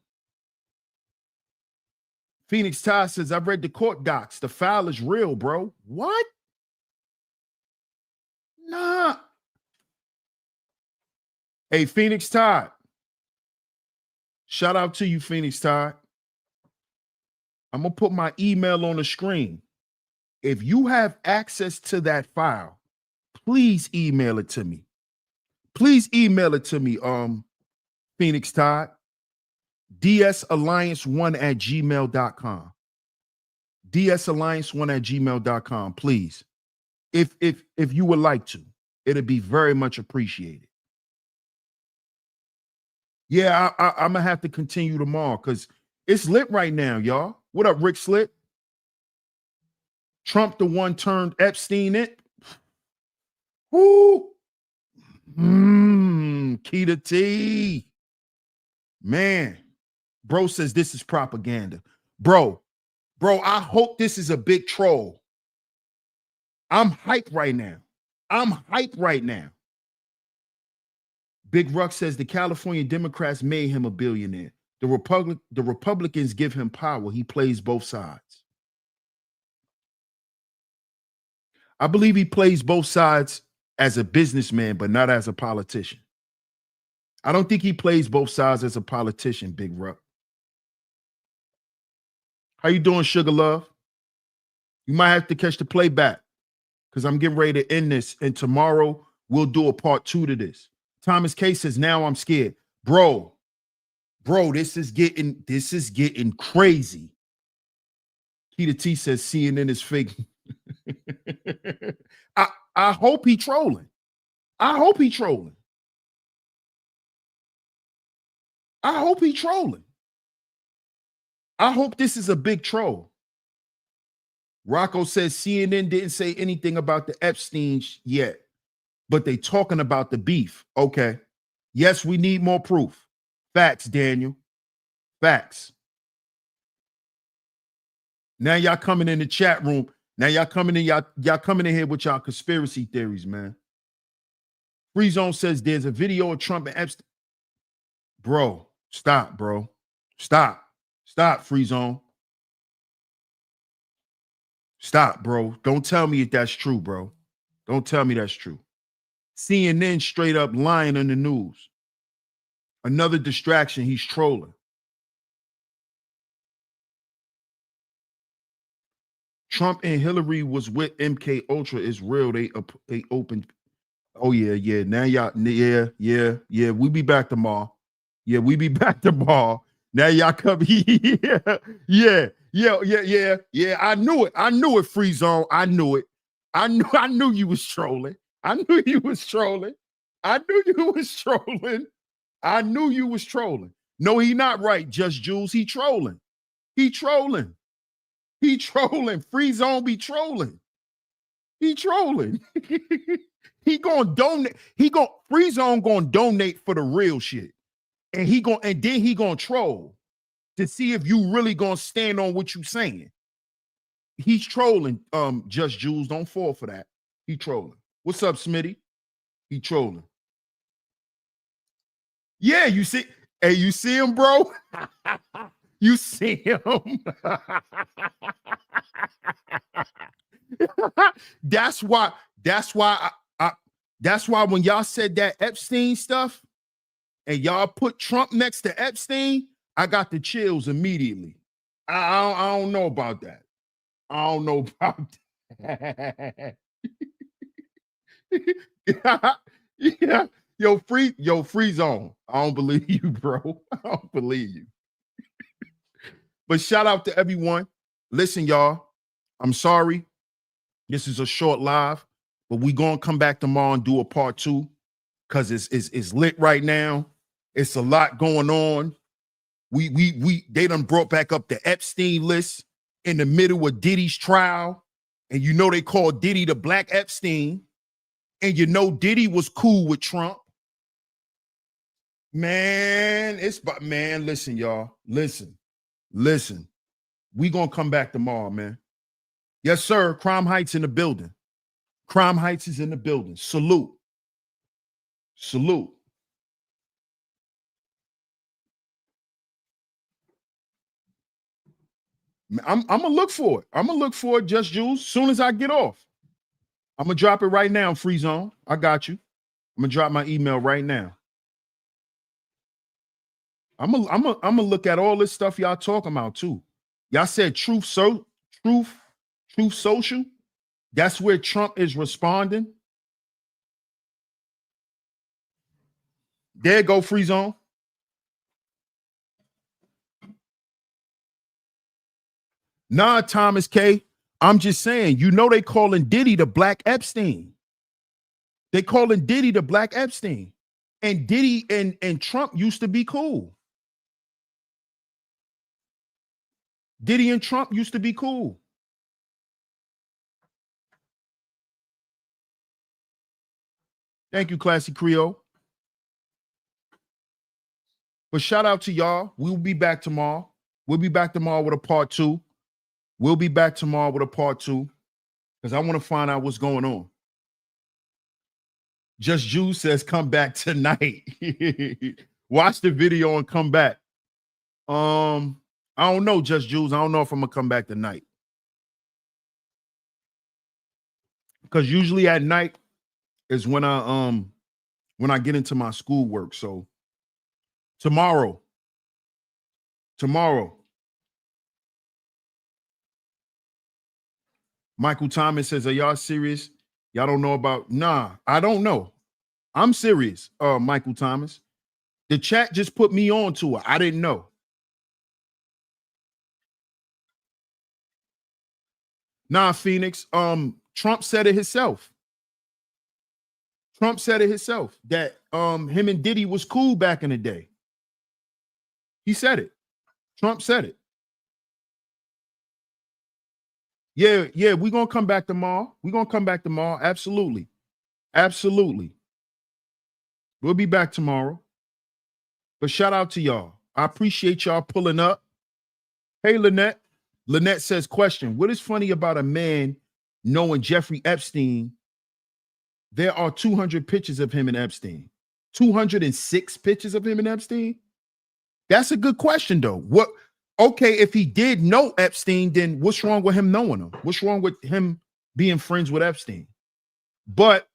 Phoenix Ty says, I've read the court docs. The file is real, bro. What? Nah. Hey, Phoenix Todd. Shout out to you, Phoenix Todd. I'm going to put my email on the screen. If you have access to that file, please email it to me. Please email it to me, Phoenix Todd. dsalliance1@gmail.com. dsalliance1@gmail.com, please. If you would like to, it'd be very much appreciated. Yeah, I'm gonna have to continue tomorrow because it's lit right now, y'all. What up, Rick Slit? Trump the one turned Epstein it. Woo! Keita T. Man, bro says this is propaganda. Bro, I hope this is a big troll. I'm hyped right now. Big Ruck says the California Democrats made him a billionaire. The Republicans give him power. He plays both sides. I believe he plays both sides as a businessman, but not as a politician. I don't think he plays both sides as a politician, Big Ruck. How you doing, Sugar Love? You might have to catch the playback because I'm getting ready to end this, and tomorrow we'll do a part 2 to this. Thomas K says, now I'm scared. Bro, this is getting crazy. Keita T says CNN is fake. I hope he trolling. I hope he trolling. I hope this is a big troll. Rocco says CNN didn't say anything about the Epstein yet, but they talking about the beef. Okay. Yes, we need more proof. Facts, Daniel. Facts. Now y'all coming in the chat room. Now y'all coming in, y'all coming in here with y'all conspiracy theories, man. Free Zone says there's a video of Trump and Epstein. Bro, stop, bro. Stop. Stop, Free Zone. Stop, bro. Don't tell me if that's true, bro. Don't tell me that's true. CNN straight up lying on the news. Another distraction, he's trolling. Trump and Hillary was with MK Ultra is real. They opened. Oh yeah. Now y'all, yeah. We be back tomorrow. Yeah, we be back tomorrow. Now y'all come. Yeah. I knew it. Free Zone. I knew it. I knew you was trolling. I knew you was trolling. No, he not right. Just Jules. He trolling. He trolling. Free Zone be trolling. He trolling. He gonna donate. Free Zone gonna donate for the real shit. And then he gonna troll to see if you really gonna stand on what you saying. He's trolling. Just Jules, don't fall for that. He trolling. What's up, Smitty? He trolling. Yeah, you see. Hey, you see him, bro? You see him. That's why when y'all said that Epstein stuff and y'all put Trump next to Epstein, I got the chills immediately. I don't know about that. I don't know about that. Yeah. Free Zone. I don't believe you, bro. I don't believe you. But shout out to everyone. Listen, y'all. I'm sorry. This is a short live, but we gonna come back tomorrow and do a part 2 because it's lit right now. It's a lot going on. They done brought back up the Epstein list in the middle of Diddy's trial, and you know they called Diddy the Black Epstein, and you know Diddy was cool with Trump. Man, listen, y'all. Listen. We gonna come back tomorrow, man. Yes, sir. Crime Heights in the building. Crime Heights is in the building. Salute. I'm gonna look for it. Just Jules. Soon as I get off, I'm gonna drop it right now. Free Zone. I got you. I'm gonna drop my email right now. I'm gonna look at all this stuff y'all talking about too. Y'all said Truth Social. That's where Trump is responding. There go Free Zone. Nah, Thomas K. I'm just saying, you know they calling Diddy the Black Epstein. They calling Diddy the Black Epstein. And Diddy and Trump used to be cool. Diddy and Trump used to be cool. Thank you, Classy Creole. But shout out to y'all. We'll be back tomorrow. We'll be back tomorrow with a part 2. Because I want to find out what's going on. Just Juice says, come back tonight. Watch the video and come back. I don't know, Just Juice. I don't know if I'm going to come back tonight. Because usually at night is when I get into my schoolwork. So tomorrow. Michael Thomas says, are y'all serious? Y'all don't know about, nah, I don't know. I'm serious, Michael Thomas. The chat just put me on to it. I didn't know. Nah, Phoenix, Trump said it himself. That him and Diddy was cool back in the day. He said it. Trump said it. Yeah, we're gonna come back tomorrow. We're gonna come back tomorrow. Absolutely. Absolutely. We'll be back tomorrow. But shout out to y'all. I appreciate y'all pulling up. Hey, Lynette. Lynette says, question, what is funny about a man knowing Jeffrey Epstein? There are 200 pictures of him and Epstein. 206 pictures of him and Epstein? That's a good question, though. What? Okay, if he did know Epstein, then what's wrong with him knowing him? What's wrong with him being friends with Epstein? But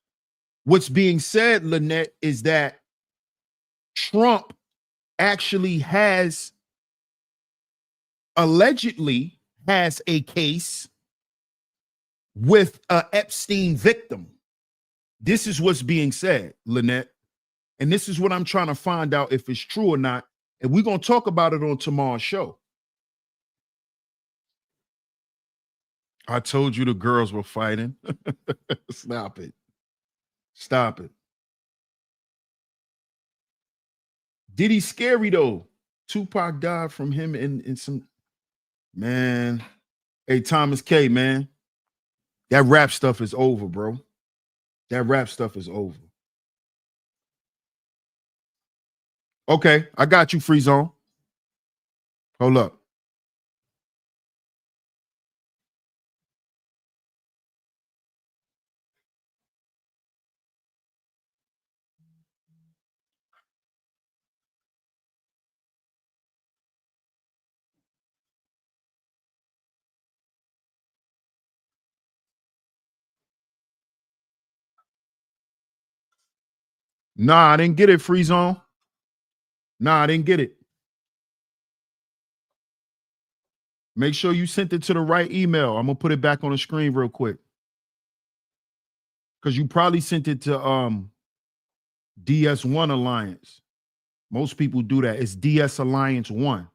what's being said, Lynette, is that Trump actually allegedly has a case with a Epstein victim. This is what's being said, Lynette. And this is what I'm trying to find out if it's true or not. And we're going to talk about it on tomorrow's show. I told you the girls were fighting. Stop it. Stop it. Diddy scary though. Tupac died from him in some, man. Hey, Thomas K, man. That rap stuff is over, bro. That rap stuff is over. Okay, I got you, Free Zone. Hold up. Nah, I didn't get it, Free Zone. Nah, I didn't get it. Make sure you sent it to the right email. I'm gonna put it back on the screen real quick. Because you probably sent it to DS1 Alliance. Most people do that. It's DS Alliance 1.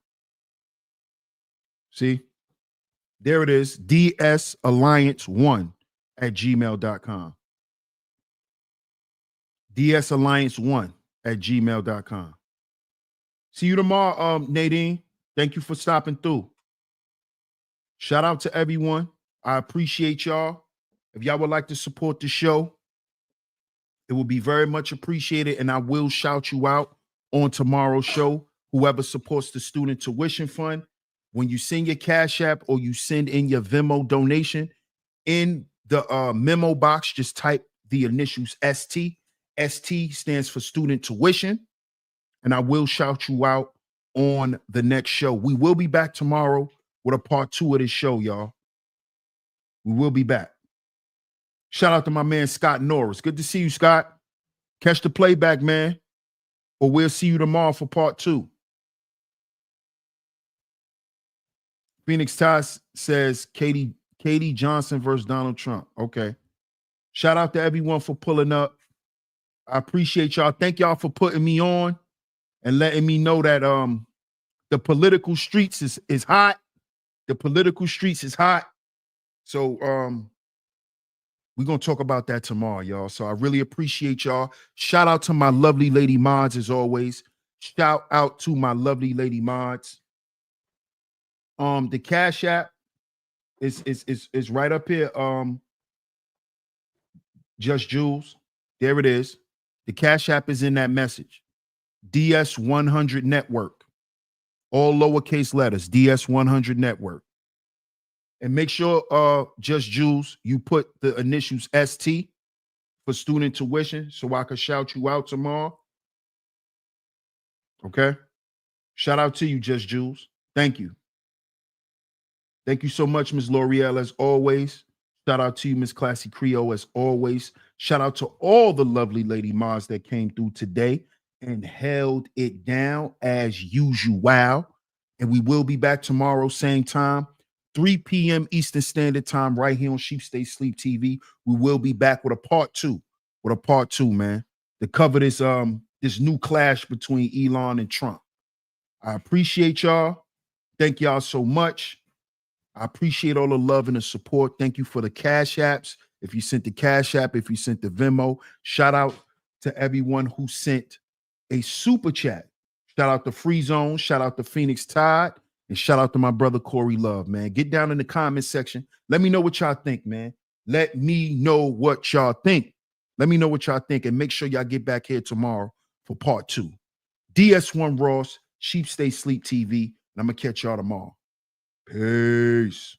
See? There it is. DS Alliance 1 at gmail.com. DS Alliance 1 at gmail.com. See you tomorrow, Nadine. Thank you for stopping through. Shout out to everyone. I appreciate y'all. If y'all would like to support the show, it will be very much appreciated, and I will shout you out on tomorrow's show. Whoever supports the student tuition fund, when you send your Cash App or you send in your Venmo donation, in the memo box, just type the initials ST. ST stands for student tuition, and I will shout you out on the next show. We will be back tomorrow with a part 2 of this show, y'all. We will be back. Shout out to my man, Scott Norris. Good to see you, Scott. Catch the playback, man, or we'll see you tomorrow for part 2. Phoenix Toss says Katie Johnson versus Donald Trump. Okay. Shout out to everyone for pulling up. I appreciate y'all. Thank y'all for putting me on and letting me know that the political streets is hot. The political streets is hot. So we're going to talk about that tomorrow, y'all. So I really appreciate y'all. Shout out to my lovely lady mods as always. Shout out to my lovely lady mods. The Cash App is right up here. Just Jules. There it is. The Cash App is in that message. DS100 Network. All lowercase letters. DS100 Network. And make sure, Just Jules, you put the initials ST for student tuition so I can shout you out tomorrow. Okay? Shout out to you, Just Jules. Thank you. Thank you so much, Ms. L'Oreal, as always. Shout out to you, Miss Classy Creole, as always. Shout out to all the lovely lady mods that came through today and held it down as usual. And we will be back tomorrow, same time, 3 p.m. Eastern Standard Time, right here on Sheep Stay Sleep TV. We will be back with a part 2. With a part 2, man. To cover this new clash between Elon and Trump. I appreciate y'all. Thank y'all so much. I appreciate all the love and the support. Thank you for the Cash Apps. If you sent the Cash App, if you sent the Venmo, shout out to everyone who sent a super chat. Shout out to Free Zone. Shout out to Phoenix Tide. And shout out to my brother Corey Love, man. Get down in the comment section. Let me know what y'all think, man. Let me know what y'all think. Let me know what y'all think. And make sure y'all get back here tomorrow for part 2. DS1 Ross, Sheep Stay Sleep TV. And I'm going to catch y'all tomorrow. Peace.